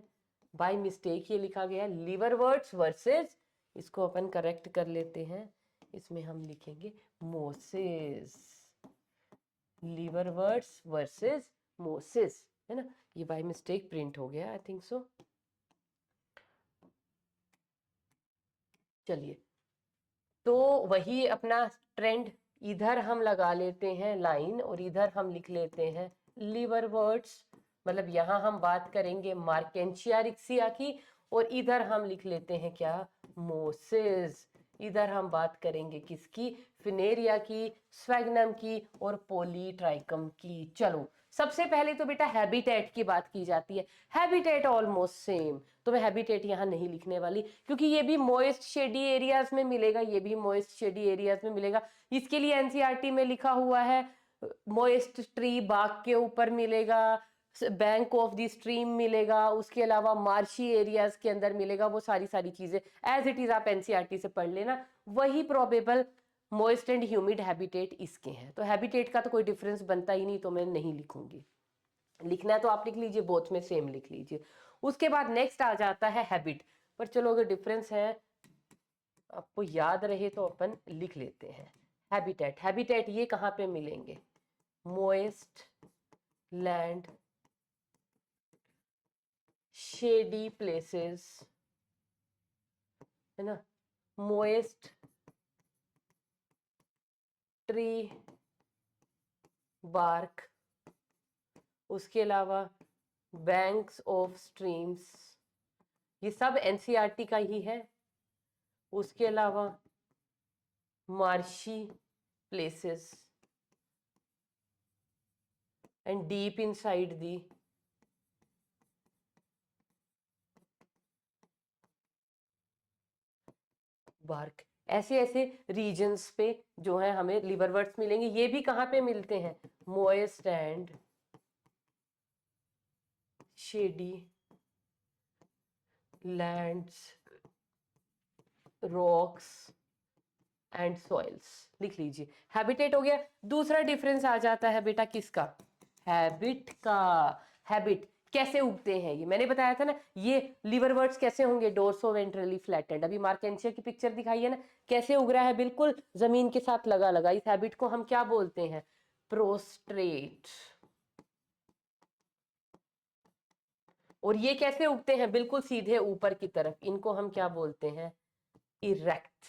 S1: बाय मिस्टेक ये लिखा गया है लिवरवर्ट्स वर्सेस, इसको अपन करेक्ट कर लेते हैं, इसमें हम लिखेंगे मोसिस, लिवरवर्ट्स वर्सेस मोसिस, है ना, ये बाय मिस्टेक प्रिंट हो गया, आई थिंक सो। चलिए, तो वही अपना ट्रेंड, इधर हम लगा लेते हैं लाइन और इधर हम लिख लेते हैं लिवरवर्ट्स, मतलब यहाँ हम बात करेंगे मार्केंशिया रिक्सिया की, और इधर हम लिख लेते हैं क्या, मोसिस, इधर हम बात करेंगे किसकी, फिनेरिया की, स्फैग्नम की और पोलीट्राइकम की। चलो सबसे पहले तो बेटा हैबिटेट की बात की जाती है। हैबिटेट ऑलमोस्ट सेम, तो मैं हैबिटेट यहाँ नहीं लिखने वाली, क्योंकि ये भी मॉइस्ट शेडी एरियाज में मिलेगा, ये भी मॉइस्ट शेडी एरियाज में मिलेगा। इसके लिए एनसीईआरटी में लिखा हुआ है मॉइस्ट ट्री बाग के ऊपर मिलेगा, बैंक ऑफ द स्ट्रीम मिलेगा, उसके अलावा मार्शी एरियाज के अंदर मिलेगा। वो सारी सारी चीजें एज इट इज आप एनसीईआरटी से पढ़ लेना। वही probable moist and humid habitat इसके हैं। तो हैबिटेट का तो कोई डिफरेंस बनता ही नहीं, तो मैं नहीं लिखूंगी। लिखना है तो आप लिख लीजिए, बोथ में सेम लिख लीजिए। उसके बाद नेक्स्ट आ जाता है हैबिट, पर चलो अगर डिफरेंस है आपको याद रहे तो अपन लिख लेते हैं। हैबिटेट, हैबिटेट ये कहाँ पे मिलेंगे? मोएस्ट लैंड, शेडी प्लेसेस, है ना, मोएस्ट ट्री बार्क, उसके अलावा बैंक्स ऑफ स्ट्रीम्स, ये सब एनसीईआरटी का ही है। उसके अलावा marshy places and deep inside the bark, ऐसे ऐसे रीजन्स पे जो है हमें लिवरवर्ट्स मिलेंगे। ये भी कहाँ पे मिलते हैं? Moist and shady lands, rocks and soils, लिख लीजिए। हैबिटेट हो गया। दूसरा डिफरेंस आ जाता है बेटा किसका? हैबिट का। हैबिट कैसे उगते हैं? ये मैंने बताया था ना, ये लिवरवर्ट्स कैसे होंगे? Dorso ventrally flattened. अभी मार्केंशिया की पिक्चर दिखाई है ना, कैसे उग रहा है? बिल्कुल जमीन के साथ लगा लगा। इस हैबिट को हम क्या बोलते हैं? प्रोस्ट्रेट। और ये कैसे उगते हैं? बिल्कुल सीधे ऊपर की तरफ। इनको हम क्या बोलते हैं? इरेक्ट।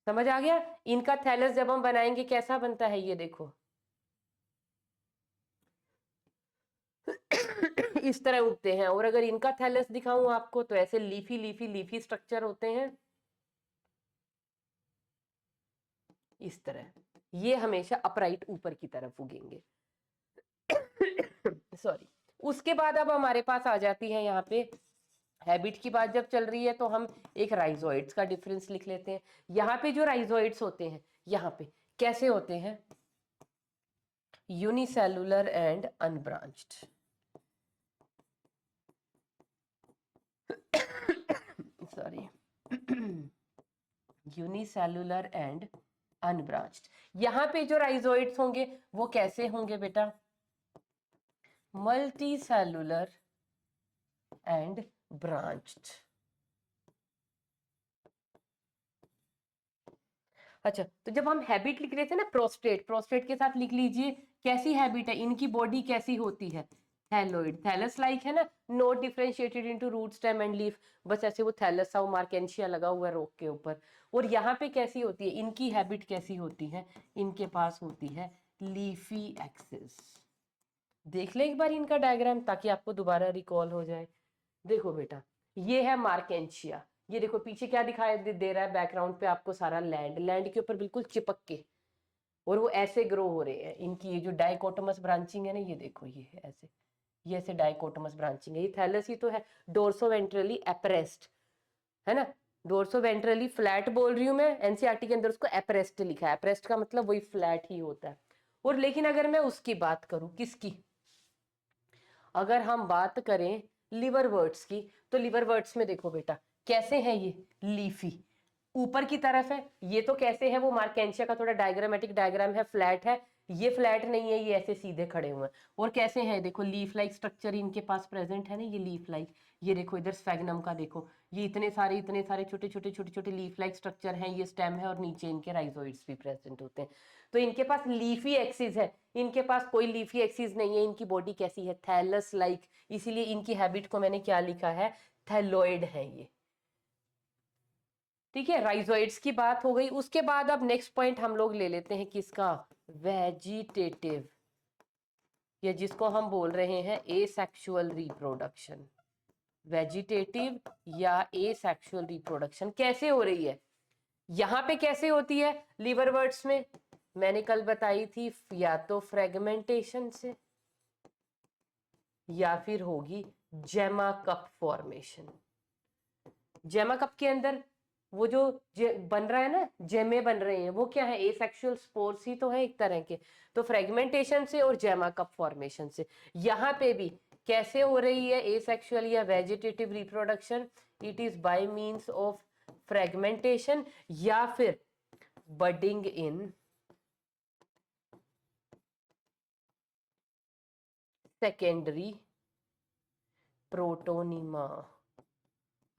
S1: समझ आ गया? इनका थैलस जब हम बनाएंगे कैसा बनता है, ये देखो इस तरह उगते हैं। और अगर इनका थैलस दिखाऊं आपको तो ऐसे लीफी लीफी लीफी स्ट्रक्चर होते हैं इस तरह। ये हमेशा अपराइट ऊपर की तरफ उगेंगे। सॉरी। उसके बाद अब हमारे पास आ जाती है यहाँ पे हैबिट की बात जब चल रही है तो हम एक राइजोइड्स का डिफरेंस लिख लेते हैं। यहाँ पे जो राइजोइड्स होते हैं यहाँ पे कैसे होते हैं? Unicellular and unbranched. Sorry unicellular and unbranched. यहाँ पे जो राइजोइड्स होंगे वो कैसे होंगे बेटा? Multi cellular and branched. अच्छा, तो जब हम हैबिट लिख रहे थे ना, प्रोस्टेट, प्रोस्टेट के साथ लिख लीजिए कैसी हैबिट है, इनकी बॉडी कैसी होती है? थैलोइड, थैलस लाइक है ना, not differentiated into root stem and leaf. बस ऐसे वो थैलस सा, वो मार्केंशिया लगा हुआ है रोक के ऊपर। और यहाँ पे कैसी होती है? इनकी हैबिट कैसी होती है? इनके पास होती है लीफी एक्सिस। देख ले एक बार इनका डायग्राम ताकि आपको दोबारा रिकॉल हो जाए। देखो बेटा, ये है मार्केंशिया। ये देखो पीछे क्या दिखाई दे रहा है बैकग्राउंड पे आपको? सारा लैंड, लैंड के ऊपर बिल्कुल चिपक के, और वो ऐसे ग्रो हो रहे हैं। इनकी ये जो डाइकोटोमस ब्रांचिंग है ना, ये देखो ये है ऐसे, ये ऐसे डाइकोटोमस ब्रांचिंग है। ये थैलस ही तो है, डोर्सो वेंट्रली एप्रेस्ट, है ना। डोर्सो वेंट्रली फ्लैट बोल रही हूँ मैं, एनसीईआरटी के अंदर उसको एप्रेस्ट लिखा है। एप्रेस्ट का मतलब वही फ्लैट ही होता है। और लेकिन अगर मैं उसकी बात करूं, किसकी? अगर हम बात करें लिवरवर्ट्स की, तो लिवरवर्ट्स में देखो बेटा कैसे है ये? लीफी ऊपर की तरफ है। ये तो कैसे है? वो मार्केंशिया का थोड़ा डायग्रामेटिक डायग्राम है, फ्लैट है। ये फ्लैट नहीं है, ये ऐसे सीधे खड़े हुए हैं। और कैसे हैं? देखो लीफ लाइक स्ट्रक्चर इनके पास प्रेजेंट है ना, ये लीफ लाइक। ये देखो इधर स्फैग्नम का देखो, ये इतने सारे छोटे छोटे छोटे छोटे लीफ लाइक स्ट्रक्चर हैं। ये स्टेम है और नीचे इनके राइजोइड्स भी प्रेजेंट होते हैं। तो इनके पास लीफी एक्सिस है, इनके पास कोई लीफी एक्सिस नहीं है। इनकी बॉडी कैसी है? Thallus like. इसीलिए इनकी हैबिट को मैंने क्या लिखा है? थैलोइड है ये। ठीक है, राइजोइड्स की बात हो गई। उसके बाद अब नेक्स्ट पॉइंट हम लोग ले लेते हैं किसका? वेजिटेटिव, या जिसको हम बोल रहे हैं एसेक्सुअल रिप्रोडक्शन। वेजिटेटिव या एसेक्सुअल रिप्रोडक्शन कैसे हो रही है? यहाँ पे कैसे होती है लिवरवर्ट्स में? मैंने कल बताई थी, या तो फ्रेगमेंटेशन से, या फिर होगी जेमा कप फॉर्मेशन। जेमा कप के अंदर वो जो बन रहा है ना, जेमे बन रहे हैं, वो क्या है, एसेक्सुअल स्पोर्स ही तो है एक तरह के। तो फ्रेगमेंटेशन से और जेमा कप फॉर्मेशन से। यहाँ पे भी कैसे हो रही है एसेक्सुअल या vegetative reproduction, it is by means of fragmentation या फिर बडिंग इन सेकेंडरी प्रोटोनिमा।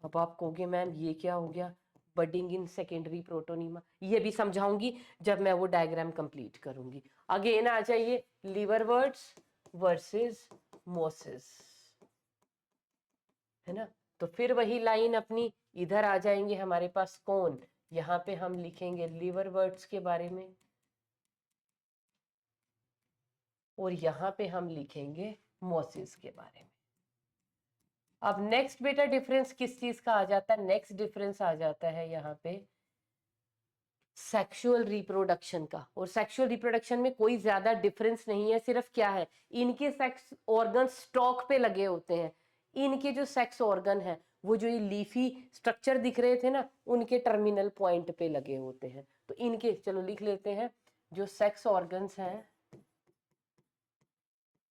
S1: अब आप कहोगे मैम ये क्या हो गया, बडिंग इन सेकेंडरी प्रोटोनिमा, ये भी समझाऊंगी जब मैं वो डायग्राम कंप्लीट करूंगी। अगेन आ जाइए, लिवरवर्ट्स वर्सेस मोसेस, है ना। तो फिर वही लाइन अपनी इधर आ जाएंगे हमारे पास कौन, यहाँ पे हम लिखेंगे लिवरवर्ट्स के बारे में और यहाँ पे हम लिखेंगे मोसेस के बारे में। अब नेक्स्ट बेटा डिफरेंस किस चीज का आ जाता है, नेक्स्ट डिफरेंस आ जाता है यहाँ पे सेक्सुअल रिप्रोडक्शन का। और सेक्सुअल रिप्रोडक्शन में कोई ज्यादा डिफरेंस नहीं है, सिर्फ क्या है, इनके सेक्स ऑर्गन स्टॉक पे लगे होते हैं। इनके जो सेक्स ऑर्गन है वो जो ये लीफी स्ट्रक्चर दिख रहे थे ना, उनके टर्मिनल पॉइंट पे लगे होते हैं। तो इनके चलो लिख लेते हैं, जो सेक्स ऑर्गन्स हैं,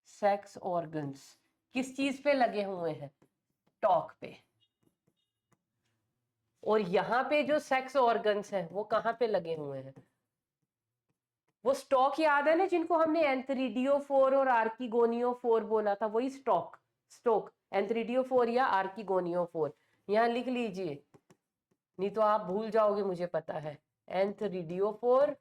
S1: सेक्स ऑर्गन्स किस चीज पे लगे हुए हैं, स्टॉक पे। और यहाँ पे जो सेक्स ऑर्गन्स हैं वो कहाँ पे लगे हुए हैं, वो स्टॉक याद है ना जिनको हमने एंथ्रीडियोफोर और आर्किगोनियोफोर बोला था, वही स्टॉक, स्टॉक एंथ्रीडियोफोर या आर्किगोनियोफोर, यहाँ लिख लीजिए नहीं तो आप भूल जाओगे, मुझे पता है। एंथ्रीडियोफोर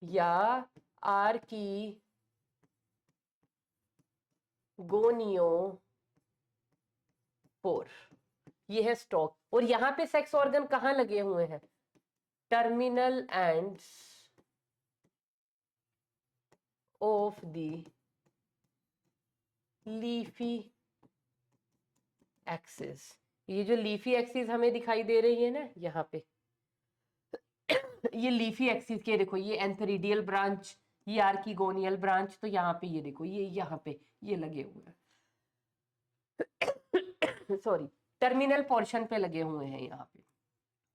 S1: या आर्किगोनियोफोर, ये है स्टॉक। और यहाँ पे सेक्स ऑर्गन कहाँ लगे हुए हैं, terminal ends of the leafy axis. ये जो लीफी एक्सिस हमें दिखाई दे रही है ना यहाँ पे, ये लीफी एक्सिस के देखो, ये एंथेरिडियल ब्रांच, ये आर्किगोनियल ब्रांच, तो यहाँ पे ये देखो, ये यहाँ पे ये लगे हुए हैं सॉरी, टर्मिनल पोर्शन पे लगे हुए हैं यहाँ पे।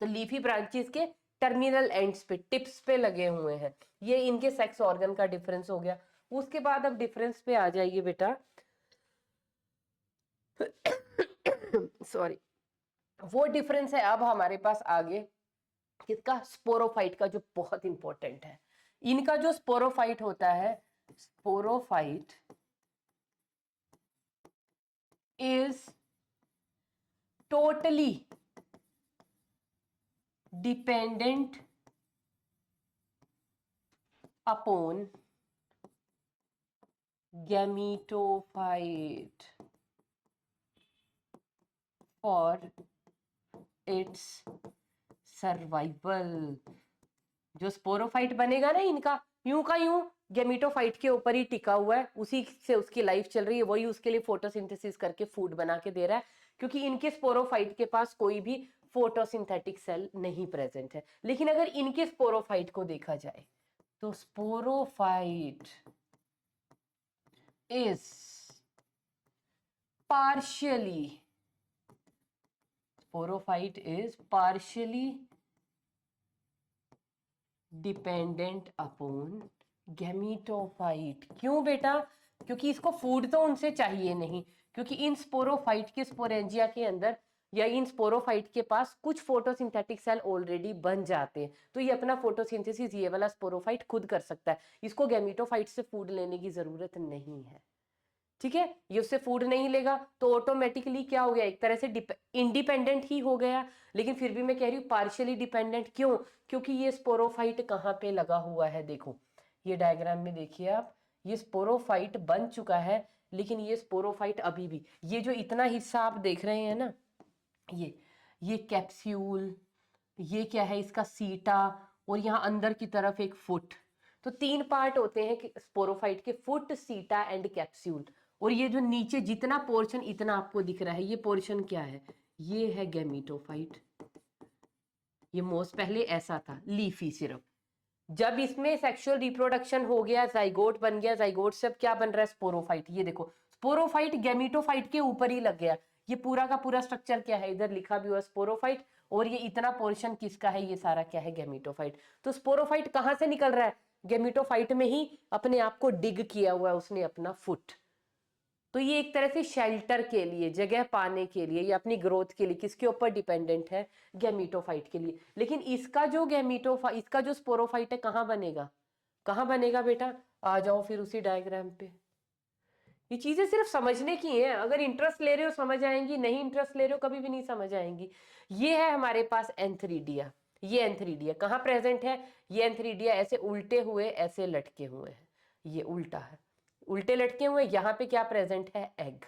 S1: तो लीफी ब्रांचेस के टर्मिनल एंड्स पे, टिप्स पे लगे हुए हैं। ये इनके सेक्स ऑर्गन का डिफरेंस हो गया। उसके बाद अब डिफरेंस पे आ जाइए बेटा सॉरी, वो डिफरेंस है अब हमारे पास आगे किसका, स्पोरोफाइट का, जो बहुत इंपॉर्टेंट है। इनका जो स्पोरोफाइट होता है, sporophyte is totally dependent upon gametophyte for its survival. जो स्पोरोफाइट बनेगा ना इनका, यूं का यूं गैमीटोफाइट के ऊपर ही टिका हुआ है, उसी से उसकी लाइफ चल रही है, वही उसके लिए फोटोसिंथेसिस करके फूड बना के दे रहा है, क्योंकि इनके स्पोरोफाइट के पास कोई भी फोटोसिंथेटिक सेल नहीं प्रेजेंट है। लेकिन अगर इनके स्पोरोफाइट को देखा जाए तो sporophyte is partially, sporophyte is partially dependent upon gametophyte. क्यों बेटा, क्योंकि इसको फूड तो उनसे चाहिए नहीं, क्योंकि इन स्पोरोफाइट के स्पोरेंजिया के अंदर या इन स्पोरोफाइट के पास कुछ फोटोसिंथेटिक सेल ऑलरेडी बन जाते हैं, तो ये अपना फोटोसिंथेसिस ये वाला स्पोरोफाइट खुद कर सकता है, इसको गैमीटोफाइट से फूड लेने की जरूरत नहीं है। ठीक है, ये उससे फूड नहीं लेगा तो ऑटोमेटिकली क्या हो गया, एक तरह से इंडिपेंडेंट ही हो गया। लेकिन फिर भी मैं कह रही हूँ पार्शियली डिपेंडेंट, क्यों, क्योंकि ये स्पोरोफाइट कहाँ पे लगा हुआ है, देखो ये डायग्राम में देखिए आप, ये स्पोरोफाइट बन चुका है, लेकिन ये स्पोरोफाइट अभी भी, ये जो इतना हिस्सा आप देख रहे हैं ना, ये कैप्सूल, ये क्या है इसका सीटा, और यहाँ अंदर की तरफ एक फुट। तो तीन पार्ट होते हैं स्पोरोफाइट के, फुट, सीटा एंड कैप्सूल। और ये जो नीचे जितना पोर्शन इतना आपको दिख रहा है, ये पोर्शन क्या है, ये है गैमीटोफाइट। ये मोस्ट पहले ऐसा था, लीफी सिर्फ, जब इसमें सेक्सुअल रिप्रोडक्शन हो गया, जाइगोट बन गया, जाइगोट से अब क्या बन रहा है, स्पोरोफाइट। ये देखो स्पोरोफाइट गैमीटोफाइट के ऊपर ही लग गया। ये पूरा का पूरा स्ट्रक्चर क्या है, इधर लिखा भी हुआ स्पोरोफाइट, और ये इतना पोर्शन किसका है, ये सारा क्या है, गैमीटोफाइट। तो स्पोरोफाइट कहां से निकल रहा है, गैमीटोफाइट में ही अपने आप को डिग किया हुआ है उसने अपना फुट। तो ये एक तरह से शेल्टर के लिए, जगह पाने के लिए, या अपनी ग्रोथ के लिए किसके ऊपर डिपेंडेंट है, गैमीटोफाइट के लिए। लेकिन इसका जो इसका जो स्पोरोफाइट है कहाँ बनेगा, कहाँ बनेगा बेटा, आ जाओ फिर उसी डायग्राम पे। ये चीजें सिर्फ समझने की हैं, अगर इंटरेस्ट ले रहे हो समझ आएंगी, नहीं इंटरेस्ट ले रहे हो कभी भी नहीं समझ आएंगी। ये है हमारे पास एंथरीडिया, ये एंथरीडिया कहाँ प्रेजेंट है, ये एंथरीडिया ऐसे उल्टे हुए ऐसे लटके हुए हैं, ये उल्टा है, उल्टे लटके हुए, यहाँ पे क्या प्रेजेंट है, एग।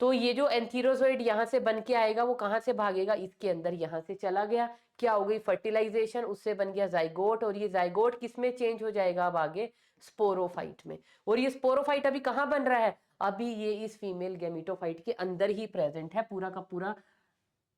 S1: तो ये जो एंथीरोजोइड यहाँ से बन के आएगा वो कहाँ से भागेगा, इसके अंदर यहाँ से चला गया, क्या हो गई फर्टिलाइजेशन, उससे बन गया जाइगोट, और ये जाइगोट किस में चेंज हो जाएगा अब आगे, स्पोरोफाइट में। और ये स्पोरोफाइट अभी कहाँ बन रहा है, अभी ये इस फीमेल गैमीटोफाइट के अंदर ही प्रेजेंट है, पूरा का पूरा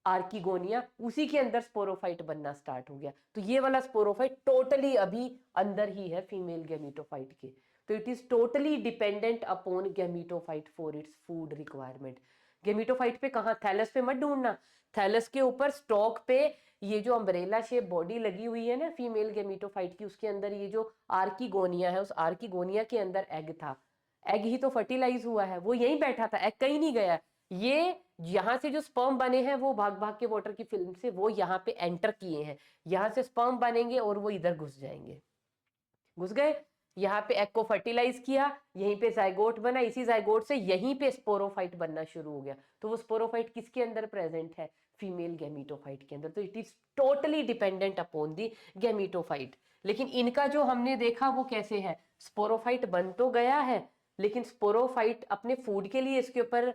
S1: आर्किगोनिया उसी के अंदर स्पोरोफाइट बनना स्टार्ट हो गया। तो ये वाला स्पोरोफाइट टोटली अभी अंदर ही है फीमेल गैमीटोफाइट के। तो it is totally dependent upon gametophyte for its food requirement. Gametophyte पे कहाँ, थैलस पे मत ढूंढना, थैलस के ऊपर स्टॉक पे ये जो अम्ब्रेला शेप बॉडी लगी हुई है ना फीमेल गैमीटोफाइट की, उसके अंदर ये जो आर्किगोनिया है, उस आर्किगोनिया के अंदर एग था, एग ही तो फर्टिलाइज हुआ है, वो यहीं बैठा था, एग कहीं नहीं गया। ये यहाँ से जो स्पर्म बने हैं वो भाग भाग के वाटर की फिल्म से वो यहाँ पे एंटर किए हैं, यहाँ से स्पर्म बनेंगे और वो इधर घुस जाएंगे, घुस गए, यहाँ पे एग को फर्टिलाइज किया, यहीं पे जाइगोट बना, इसी जाइगोट से यहीं पे स्पोरोफाइट बनना शुरू हो गया। तो वो स्पोरोफाइट किसके अंदर प्रेजेंट है, फीमेल गैमीटोफाइट के अंदर। तो it is totally dependent upon the gametophyte. लेकिन इनका जो हमने देखा वो कैसे है, स्पोरोफाइट बन तो गया है लेकिन स्पोरोफाइट अपने फूड के लिए इसके ऊपर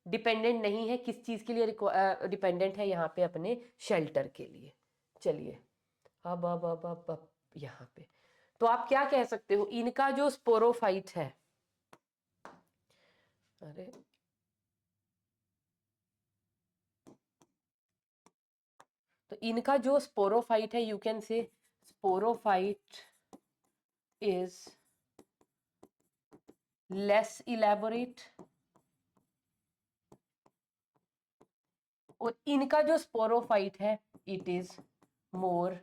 S1: डिपेंडेंट नहीं है, किस चीज के लिए डिपेंडेंट है, यहाँ पे अपने शेल्टर के लिए। चलिए अब यहाँ पे तो आप क्या कह सकते हो, इनका जो स्पोरोफाइट है, अरे तो इनका जो स्पोरोफाइट है, यू कैन से स्पोरोफाइट इज लेस इलेबोरेट, और इनका जो स्पोरोफाइट है it is more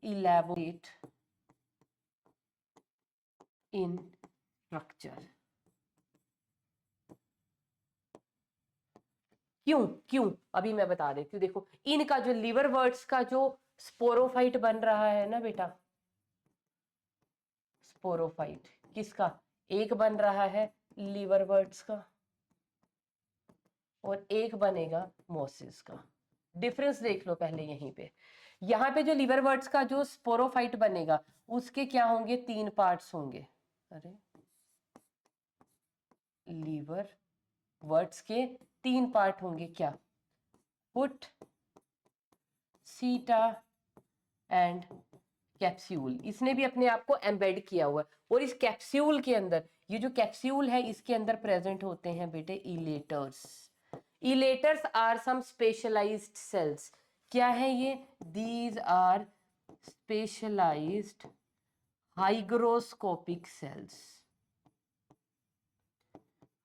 S1: elaborate in structure. क्यों क्यों, अभी मैं बता देती हूँ। देखो इनका जो लिवर वर्ड्स का जो स्पोरोफाइट बन रहा है ना बेटा, स्पोरोफाइट किसका, एक बन रहा है लिवर वर्ड्स का और एक बनेगा मोसिस का। डिफरेंस देख लो पहले यहीं पे, यहाँ पे जो लिवर वर्ड्स का जो स्पोरोफाइट बनेगा उसके क्या होंगे, तीन पार्ट्स होंगे, अरे लीवर वर्ड्स के तीन पार्ट होंगे, क्या, फुट, सीटा एंड कैप्सूल। इसने भी अपने आप को एम्बेड किया हुआ है, और इस कैप्सूल के अंदर, ये जो कैप्सूल है इसके अंदर प्रेजेंट होते हैं बेटे elaters. Elaters are some specialised cells, क्या है ये, these are specialised hygroscopic cells.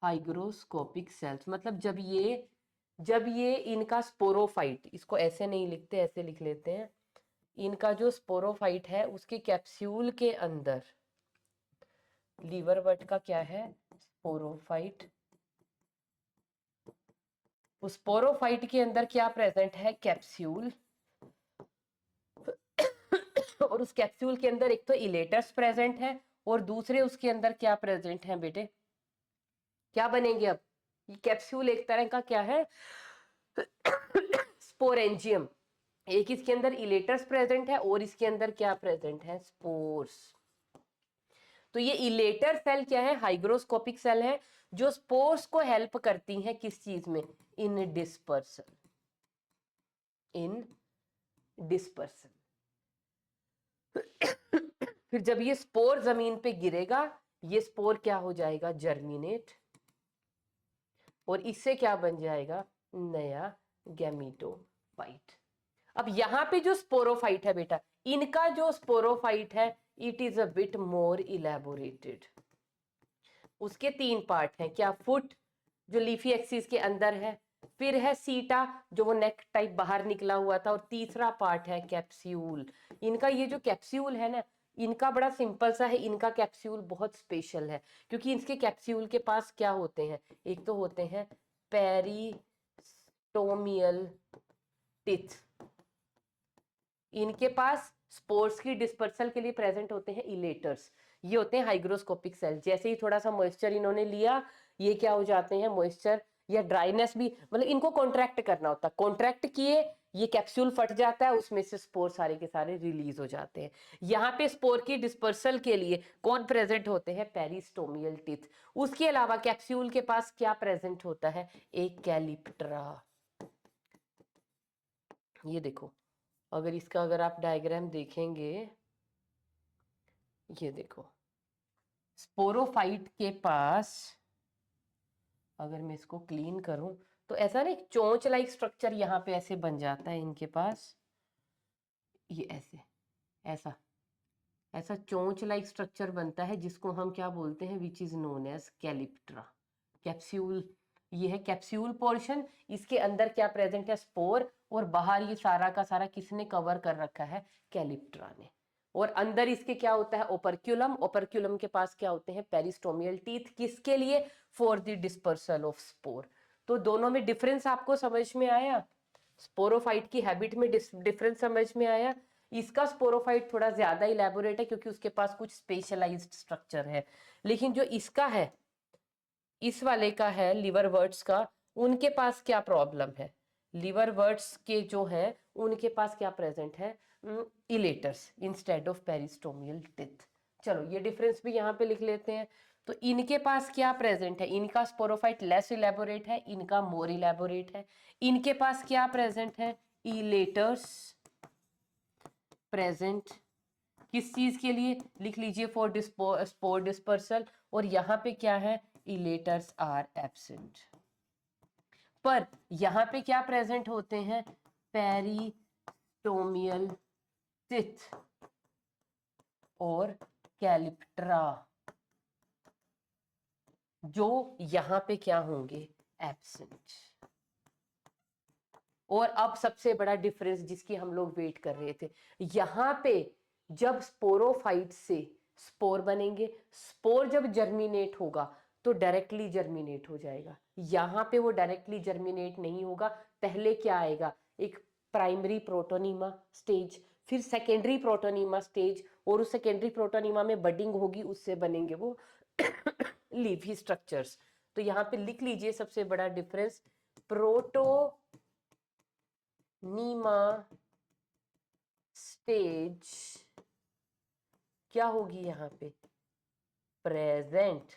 S1: Hygroscopic cells मतलब जब ये इनका स्पोरोफाइट, इसको ऐसे नहीं लिखते ऐसे लिख लेते हैं, इनका जो स्पोरोफाइट है उसके कैप्सूल के अंदर, लीवर बट का क्या है, स्पोरोफाइट, उस स्पोरोफाइट के अंदर क्या प्रेजेंट है, कैप्सूल, और उस कैप्सूल के अंदर एक तो इलेटर्स प्रेजेंट है और दूसरे उसके अंदर क्या प्रेजेंट है बेटे, क्या बनेंगे अब, ये कैप्सूल एक तरह का क्या है, स्पोरेंजियम। एक इसके अंदर इलेटर्स प्रेजेंट है और इसके अंदर क्या प्रेजेंट है, स्पोर्स। तो ये इलेटर सेल क्या है, हाइग्रोस्कोपिक सेल है जो स्पोर्स को हेल्प करती हैं किस चीज में, इन डिस्पर्सन, इन डिस्पर्सन। फिर जब ये स्पोर जमीन पे गिरेगा, ये स्पोर क्या हो जाएगा, जर्मिनेट, और इससे क्या बन जाएगा, नया गैमीटोफाइट। अब यहाँ पे जो स्पोरोफाइट है बेटा, इनका जो स्पोरोफाइट है it is a bit more elaborated, उसके 3 पार्ट हैं, क्या? फुट जो लीफी एक्सिस के अंदर है, फिर है सीटा जो वो नेक टाइप बाहर निकला हुआ था, और तीसरा पार्ट है कैप्सूल। इनका ये जो कैप्सूल है ना, इनका बड़ा सिंपल सा है, इनका कैप्सूल बहुत स्पेशल है, क्योंकि इसके कैप्सूल के पास क्या होते हैं, एक तो होते हैं पेरिस्टोमियल टिथ, इनके पास स्पोर्स की डिस्पर्सल के लिए प्रेजेंट होते हैं इलेटर्स, ये होते हैं हाइग्रोस्कोपिक सेल। जैसे ही थोड़ा सा मॉइस्चर इन्होंने लिया, ये क्या हो जाते हैं, मॉइस्चर या ड्राइनेस भी, मतलब इनको कॉन्ट्रैक्ट करना होता है, कॉन्ट्रैक्ट किए ये कैप्सूल फट जाता है, उसमें से स्पोर सारे के सारे रिलीज हो जाते हैं। यहाँ पे स्पोर की डिस्पर्सल के लिए कौन प्रेजेंट होते हैं, पेरिस्टोमियल टिथ। उसके अलावा कैप्सूल के पास क्या प्रेजेंट होता है, एक कैलिप्ट्रा। ये देखो, अगर इसका अगर आप डायग्राम देखेंगे, ये देखो स्पोरोफाइट के पास, अगर मैं इसको क्लीन करूं तो ऐसा ना एक चोंच लाइक स्ट्रक्चर यहाँ पे ऐसे बन जाता है इनके पास, ये ऐसे ऐसा ऐसा चोंच लाइक स्ट्रक्चर बनता है, जिसको हम क्या बोलते हैं, which is known as calyptra. Capsule, ये है कैप्सूल पोर्शन, इसके अंदर क्या प्रेजेंट है, स्पोर, और बाहर ये सारा का सारा किसने कवर कर रखा है, कैलिप्ट्रा ने। और अंदर इसके क्या होता है, ओपर्क्यूलम, ओपर्क्यूलम के पास क्या होते हैं, पेरिस्टोमियल टीथ, किसके लिए, for the dispersal of spore. तो दोनों में डिफरेंस आपको समझ में आया, स्पोरोफाइट की हैबिट में डिफरेंस समझ में आया। इसका स्पोरोफाइट थोड़ा ज्यादा इलेबोरेट है क्योंकि उसके पास कुछ स्पेशलाइज्ड स्ट्रक्चर है, लेकिन जो इसका है, इस वाले का है लिवरवर्ट्स का, उनके पास क्या प्रॉब्लम है, लिवरवर्ट्स के जो है उनके पास क्या प्रेजेंट है, इलेटर्स इंस्टेड ऑफ पेरिस्टोमियल टिथ। चलो ये डिफरेंस भी यहाँ पे लिख लेते हैं। तो इनके पास क्या प्रेजेंट है, इनका स्पोरोफाइट लेस इलेबोरेट है, इनका मोर इलेबोरेट है। इनके पास क्या प्रेजेंट है, इलेटर्स प्रेजेंट, किस चीज के लिए, लिख लीजिए फॉर स्पोर डिस्पर्सल, और यहाँ पे क्या है, इलेटर्स आर एब्सेंट। पर यहाँ पे क्या प्रेजेंट होते हैं, पेरिस्टोमियल टिथ और कैलिप्ट्रा, जो यहाँ पे क्या होंगे, एब्सेंट। और अब सबसे बड़ा डिफरेंस जिसकी हम लोग वेट कर रहे थे, यहाँ पे जब स्पोरोफाइट से स्पोर बनेंगे, स्पोर जब जर्मिनेट होगा तो डायरेक्टली जर्मिनेट हो जाएगा, यहाँ पे वो डायरेक्टली जर्मिनेट नहीं होगा। पहले क्या आएगा, एक प्राइमरी प्रोटोनीमा स्टेज, फिर सेकेंडरी प्रोटोनीमा स्टेज, और उस सेकेंडरी प्रोटोनीमा में बडिंग होगी, उससे बनेंगे वो लीफी स्ट्रक्चर्स। तो यहाँ पे लिख लीजिए सबसे बड़ा डिफरेंस, प्रोटोनीमा स्टेज क्या होगी यहाँ पे, प्रेजेंट,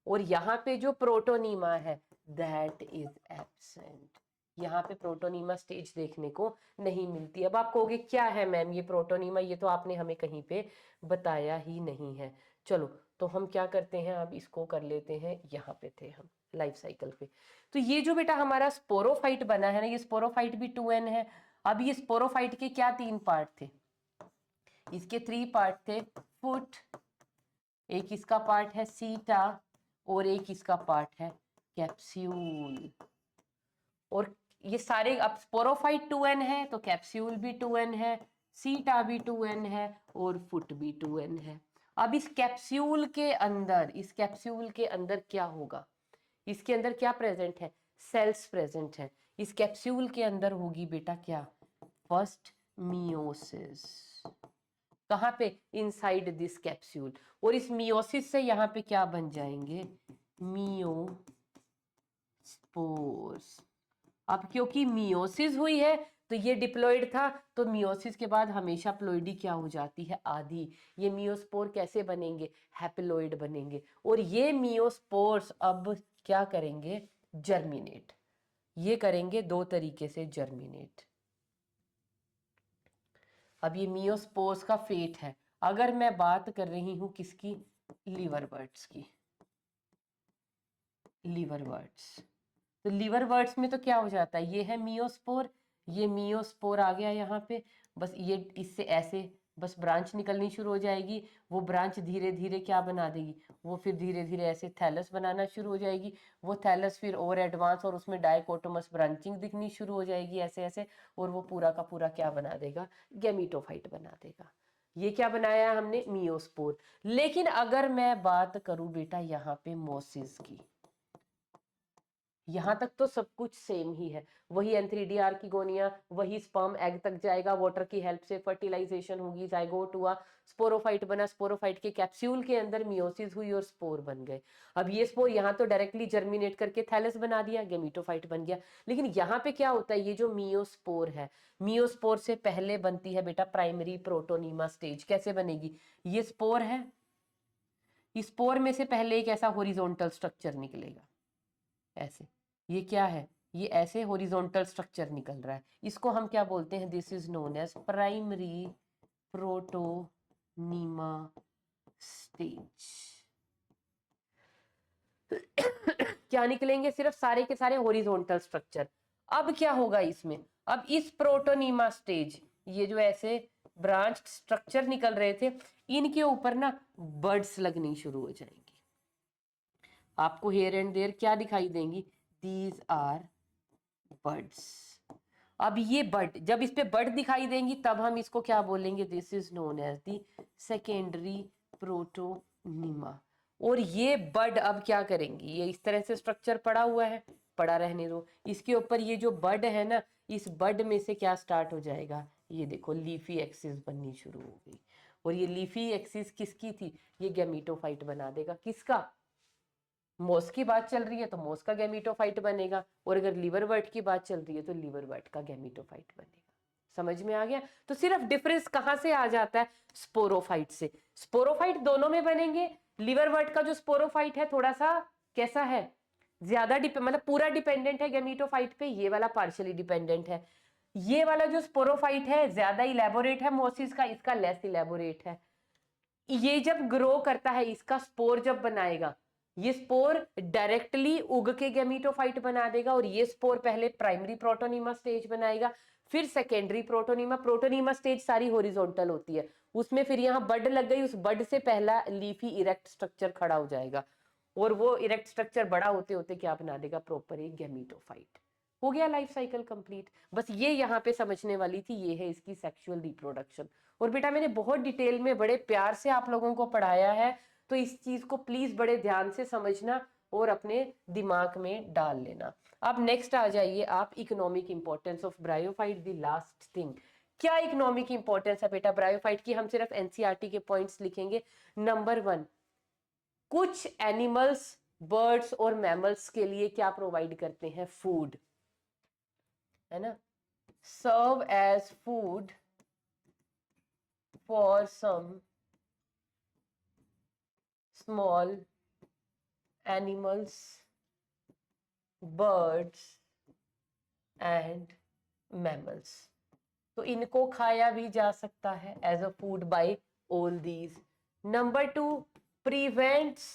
S1: और यहाँ पे जो प्रोटोनीमा है दैट इज एब्सेंट। यहाँ पे प्रोटोनीमा स्टेज देखने को नहीं मिलती। अब आप कहोगे क्या है मैम ये प्रोटोनीमा, ये तो आपने हमें कहीं पे बताया ही नहीं है। चलो तो हम क्या करते हैं, अब इसको कर लेते हैं, यहाँ पे थे हम लाइफ साइकिल पे। तो ये जो बेटा हमारा स्पोरोफाइट बना है ना, ये स्पोरोफाइट भी 2n है। अब ये स्पोरोफाइट के क्या 3 पार्ट थे, इसके 3 पार्ट थे, फुट, एक इसका पार्ट है सीटा, और एक इसका पार्ट है कैप्सूल। और ये सारे, अब स्पोरोफाइट 2n है तो कैप्सूल भी 2n है, सीटा भी 2n है, और फुट भी 2n है। अब इस कैप्सूल के अंदर, इस कैप्सूल के अंदर क्या होगा, इसके अंदर क्या प्रेजेंट है, सेल्स प्रेजेंट है। इस कैप्सूल के अंदर होगी बेटा क्या, फर्स्ट मियोसिस, कहाँ पे, इनसाइड दिस कैप्सूल, और इस मियोसिस से यहाँ पे क्या बन जाएंगे, मियोस्पोर्स। अब क्योंकि मियोसिस हुई है तो ये डिप्लॉइड था, तो मियोसिस के बाद हमेशा प्लॉइडी क्या हो जाती है, आधी। ये मियोस्पोर कैसे बनेंगे, हैप्लॉइड बनेंगे, और ये मियोस्पोर्स अब क्या करेंगे, जर्मिनेट। ये करेंगे 2 तरीके से जर्मिनेट। अब ये मियोस्पोर्स का फेट है। अगर मैं बात कर रही हूं किसकी, लिवरवर्ट्स की, लिवरवर्ट्स, तो लिवरवर्ट्स में तो क्या हो जाता है, ये है मियोस्पोर, ये मियोस्पोर आ गया यहाँ पे, बस ये इससे ऐसे बस ब्रांच निकलनी शुरू हो जाएगी, वो ब्रांच धीरे धीरे क्या बना देगी, वो फिर धीरे धीरे ऐसे थैलस बनाना शुरू हो जाएगी, वो थैलस फिर और एडवांस और उसमें डाइकोटोमस ब्रांचिंग दिखनी शुरू हो जाएगी ऐसे ऐसे, और वो पूरा का पूरा क्या बना देगा, गैमीटोफाइट बना देगा। ये क्या बनाया हमने, मियोस्पोर। लेकिन अगर मैं बात करूं बेटा यहाँ पे मोसिस की, यहां तक तो सब कुछ सेम ही है, वही एंथ्रीडियार की गोनिया, वही स्पर्म एग तक जाएगा, वाटर की हेल्प से फर्टिलाइजेशन होगी, जाइगोट हुआ, स्पोरोफाइट बना, स्पोरोफाइट के कैप्सूल के अंदर मियोसिस हुई और स्पोर बन गए। अब ये स्पोर यहाँ तो डायरेक्टली जर्मिनेट करके थैलस बना दिया, गेमीटोफाइट बन गया। लेकिन यहाँ पे क्या होता है, ये जो मियोस्पोर है, मियोस्पोर से पहले बनती है बेटा प्राइमरी प्रोटोनीमा स्टेज। कैसे बनेगी, ये स्पोर है, इस स्पोर में से पहले एक ऐसा हॉरिजॉन्टल स्ट्रक्चर निकलेगा ऐसे, ये क्या है, ये ऐसे हॉरिजॉन्टल स्ट्रक्चर निकल रहा है, इसको हम क्या बोलते हैं, this is known as primary protonema stage. क्या निकलेंगे, सिर्फ सारे के सारे हॉरिजॉन्टल स्ट्रक्चर। अब क्या होगा इसमें, अब इस प्रोटोनीमा स्टेज, ये जो ऐसे ब्रांच स्ट्रक्चर निकल रहे थे, इनके ऊपर ना बर्ड्स लगनी शुरू हो जाएंगी। आपको हेयर एंड देयर क्या दिखाई देंगी, दीज आर बर्ड्स। अब ये बर्ड, जब इस पे बर्ड दिखाई देंगी तब हम इसको क्या बोलेंगे, this is known as the secondary protonema. और ये बर्ड अब क्या करेंगी, ये इस तरह से स्ट्रक्चर पड़ा हुआ है, पड़ा रहने दो, इसके ऊपर ये जो बर्ड है ना, इस बर्ड में से क्या स्टार्ट हो जाएगा, ये देखो लीफी एक्सिस बननी शुरू हो गई। और ये लीफी एक्सिस किसकी थी, ये गैमीटोफाइट बना देगा, किसका, मोस की बात चल रही है तो मोस का गैमीटोफाइट बनेगा, और अगर लिवर बर्ड की बात चल रही है तो लिवर बर्ड का गैमीटोफाइट बनेगा। समझ में आ गया। तो सिर्फ डिफरेंस कहां से आ जाता है, स्पोरोफाइट से। स्पोरोफाइट दोनों में बनेंगे, लिवर बर्ड का जो स्पोरोफाइट है थोड़ा सा कैसा है, ज्यादा मतलब पूरा डिपेंडेंट है गैमीटोफाइट पे, ये वाला पार्शियली डिपेंडेंट है। ये वाला जो स्पोरोफाइट है ज्यादा इलेबोरेट है मोसिस का, इसका लेस इलेबोरेट है। ये जब ग्रो करता है, इसका स्पोर जब बनाएगा, ये स्पोर डायरेक्टली उग के गैमीटोफाइट बना देगा, और ये स्पोर पहले प्राइमरी प्रोटोनीमा स्टेज बनाएगा, फिर सेकेंडरी प्रोटोनीमा। प्रोटोनीमा स्टेज सारी हॉरिजॉन्टल होती है, उसमें फिर यहाँ बड लग गई, उस बड से पहला लीफी इरेक्ट स्ट्रक्चर खड़ा हो जाएगा, और वो इरेक्ट स्ट्रक्चर बड़ा होते होते क्या बना देगा, प्रॉपर एक गैमीटोफाइट। हो गया लाइफ साइकिल कंप्लीट। बस ये यहाँ पे समझने वाली थी, ये है इसकी सेक्सुअल रिप्रोडक्शन। और बेटा मैंने बहुत डिटेल में बड़े प्यार से आप लोगों को पढ़ाया है, तो इस चीज को प्लीज बड़े ध्यान से समझना और अपने दिमाग में डाल लेना। अब नेक्स्ट आ जाइए आप, economic importance of bryophyte, the last thing. क्या इकोनॉमिक इंपॉर्टेंस है बेटा ब्रायोफाइट की, हम सिर्फ एनसीईआरटी के पॉइंट्स लिखेंगे। नंबर 1, कुछ एनिमल्स, बर्ड्स और मैमल्स के लिए क्या प्रोवाइड करते हैं, फूड, है ना, serve as food for some small animals, birds and mammals। तो इनको खाया भी जा सकता है as a food by all these. Number 2, prevents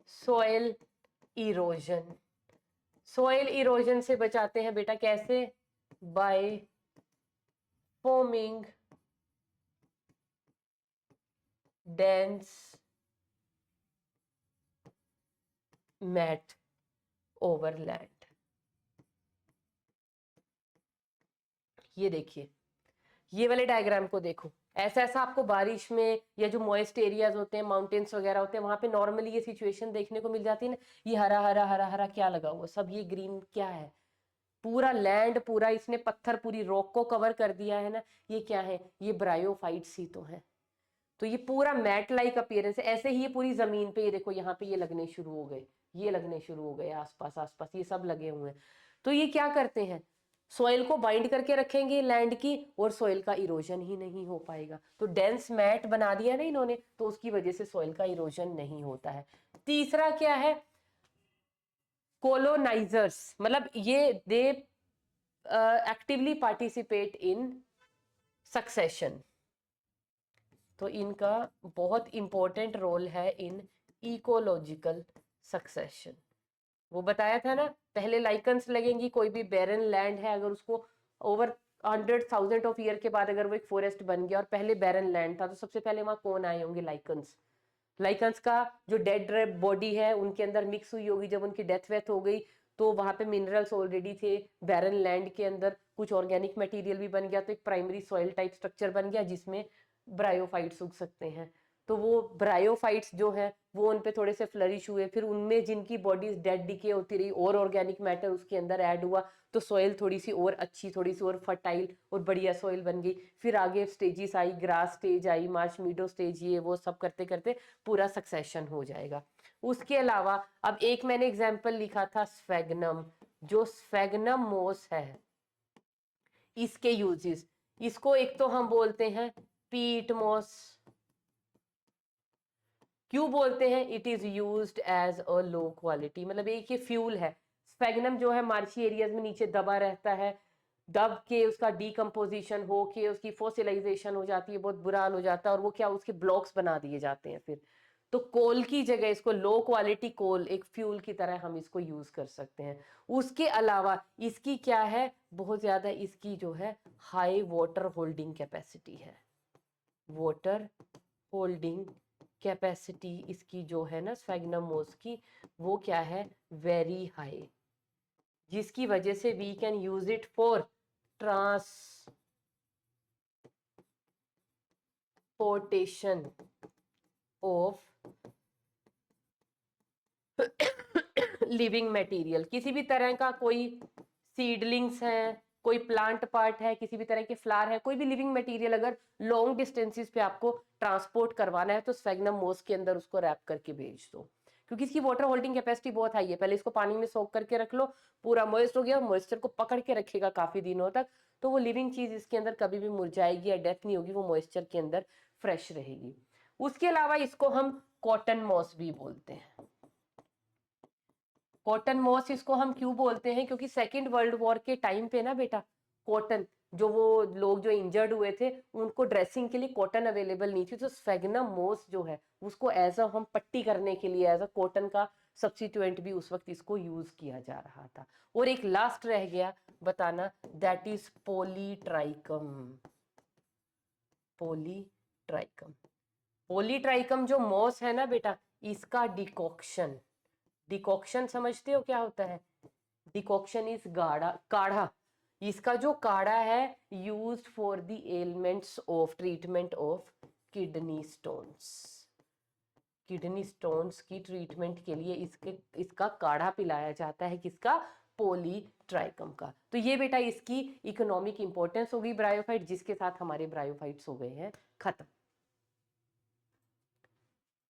S1: soil erosion. Soil erosion से बचाते हैं बेटा, कैसे, by forming dense mat over land। ये देखिए, ये वाले डायग्राम को देखो, ऐसा ऐसा आपको बारिश में या जो मॉइस्ट एरियाज होते हैं, माउंटेन्स वगैरह होते हैं, वहां पे नॉर्मली ये सिचुएशन देखने को मिल जाती है ना, ये हरा हरा हरा हरा क्या लगा हुआ, सब ये ग्रीन क्या है, पूरा लैंड, पूरा इसने पत्थर, पूरी रॉक को कवर कर दिया है ना, ये क्या है, ये ब्रायोफाइट्स ही तो है। तो ये पूरा मैट लाइक अपीयरेंस है। ऐसे ही ये पूरी जमीन पे, ये देखो यहाँ पे ये लगने शुरू हो गए, ये लगने शुरू हो गए, आसपास आसपास ये सब लगे हुए हैं। तो ये क्या करते हैं, सॉइल को बाइंड करके रखेंगे लैंड की, और सॉइल का इरोजन ही नहीं हो पाएगा। तो डेंस मैट बना दिया ना इन्होंने, तो उसकी वजह से सॉइल का इरोजन नहीं होता है। तीसरा क्या है, कोलोनाइजर्स, मतलब ये दे एक्टिवली पार्टिसिपेट इन सक्सेशन। तो इनका बहुत इंपॉर्टेंट रोल है इन इकोलॉजिकल सक्सेशन। वो बताया था ना, पहले लाइकन्स लगेंगी, कोई भी बैरन लैंड है अगर उसको ओवर 100,000 ऑफ ईयर के बाद अगर वो एक फॉरेस्ट बन गया और पहले बैरन लैंड था, तो सबसे पहले वहां कौन आए होंगे? लाइकन्स। लाइकन्स का जो डेड बॉडी है उनके अंदर मिक्स हुई होगी, जब उनकी डेथ वेथ हो गई तो वहां पे मिनरल्स ऑलरेडी थे, बैरन लैंड के अंदर कुछ ऑर्गेनिक मटेरियल भी बन गया, तो एक प्राइमरी सॉइल टाइप स्ट्रक्चर बन गया जिसमें ब्रायोफाइट्स उग सकते हैं। तो वो ब्रायोफाइट्स जो है वो उन पे थोड़े से फ्लरिश हुए, फिर उनमें जिनकी बॉडीज डेड डिके होती रही और ऑर्गेनिक मैटर उसके अंदर ऐड हुआ, तो सॉइल थोड़ी सी और अच्छी, थोड़ी सी और फर्टाइल और बढ़िया सॉइल बन गई। फिर आगे stages I, grass stage I, Marsh मीडो stage, ये वो सब करते करते पूरा सक्सेशन हो जाएगा। उसके अलावा अब एक मैंने एग्जाम्पल लिखा था स्फेगनम, जो स्फेगनम मोस है इसके यूजेस, इसको एक तो हम बोलते हैं पीट मोस। क्यों बोलते हैं? It is used as a low quality, मतलब एक ये फ्यूल है। स्फेगनम जो है मार्शी एरियाज में नीचे दबा रहता है, दब के उसका डीकम्पोजिशन हो के उसकी फोसिलाइजेशन हो जाती है, बहुत बुरा हाल हो जाता है, और वो क्या उसके ब्लॉक्स बना दिए जाते हैं फिर। तो कोल की जगह इसको लो क्वालिटी कोल एक फ्यूल की तरह हम इसको यूज कर सकते हैं। उसके अलावा इसकी क्या है, बहुत ज्यादा इसकी जो है हाई वाटर होल्डिंग कैपेसिटी है। वाटर होल्डिंग कैपेसिटी इसकी जो है ना स्फेगनम मोस की, वो क्या है? वेरी हाई, जिसकी वजह से we can use it for transportation of living material. किसी भी तरह का कोई सीडलिंग्स है, कोई प्लांट पार्ट है, किसी भी तरह के फ्लावर है, कोई भी लिविंग मटेरियल अगर लॉन्ग डिस्टेंसेस पे आपको ट्रांसपोर्ट करवाना है तो स्फेगनम मोस के अंदर उसको रैप करके भेज दो, क्योंकि इसकी वाटर होल्डिंग कैपेसिटी बहुत हाई है। पहले इसको पानी में सोक करके रख लो, पूरा मॉइस्ट हो गया, मॉइस्चर को पकड़ के रखेगा काफी दिनों तक, तो वो लिविंग चीज इसके अंदर कभी भी मुरझाएगी या डेथ नहीं होगी, वो मॉइस्चर के अंदर फ्रेश रहेगी। उसके अलावा इसको हम कॉटन मॉस भी बोलते हैं। कॉटन मॉस इसको हम क्यों बोलते हैं? क्योंकि सेकेंड वर्ल्ड वॉर के टाइम पे ना बेटा, कॉटन जो वो लोग जो इंजर्ड हुए थे उनको ड्रेसिंग के लिए कॉटन अवेलेबल नहीं थी, तो स्फेगनम मोस जो है उसको एज अ हम पट्टी करने के लिए एज अ कॉटन का सब्सिट्यूएंट भी उस वक्त इसको यूज किया जा रहा था। और एक लास्ट रह गया बताना, that is Polytrichum. Polytrichum, Polytrichum जो मॉस है ना बेटा, इसका डिकॉक्शन, डिकॉक्शन समझते हो क्या होता है? डिकॉक्शन इज गाढ़ा, काढ़ा। इसका जो काढ़ा है used for the elements of treatment of kidney stones. Kidney stones की ट्रीटमेंट के लिए इसका काढ़ा पिलाया जाता है, किसका? पॉलीट्राइकम का। तो ये बेटा इसकी इकोनॉमिक इंपॉर्टेंस होगी ब्रायोफाइट, जिसके साथ हमारे ब्रायोफाइट्स हो गए हैं खत्म।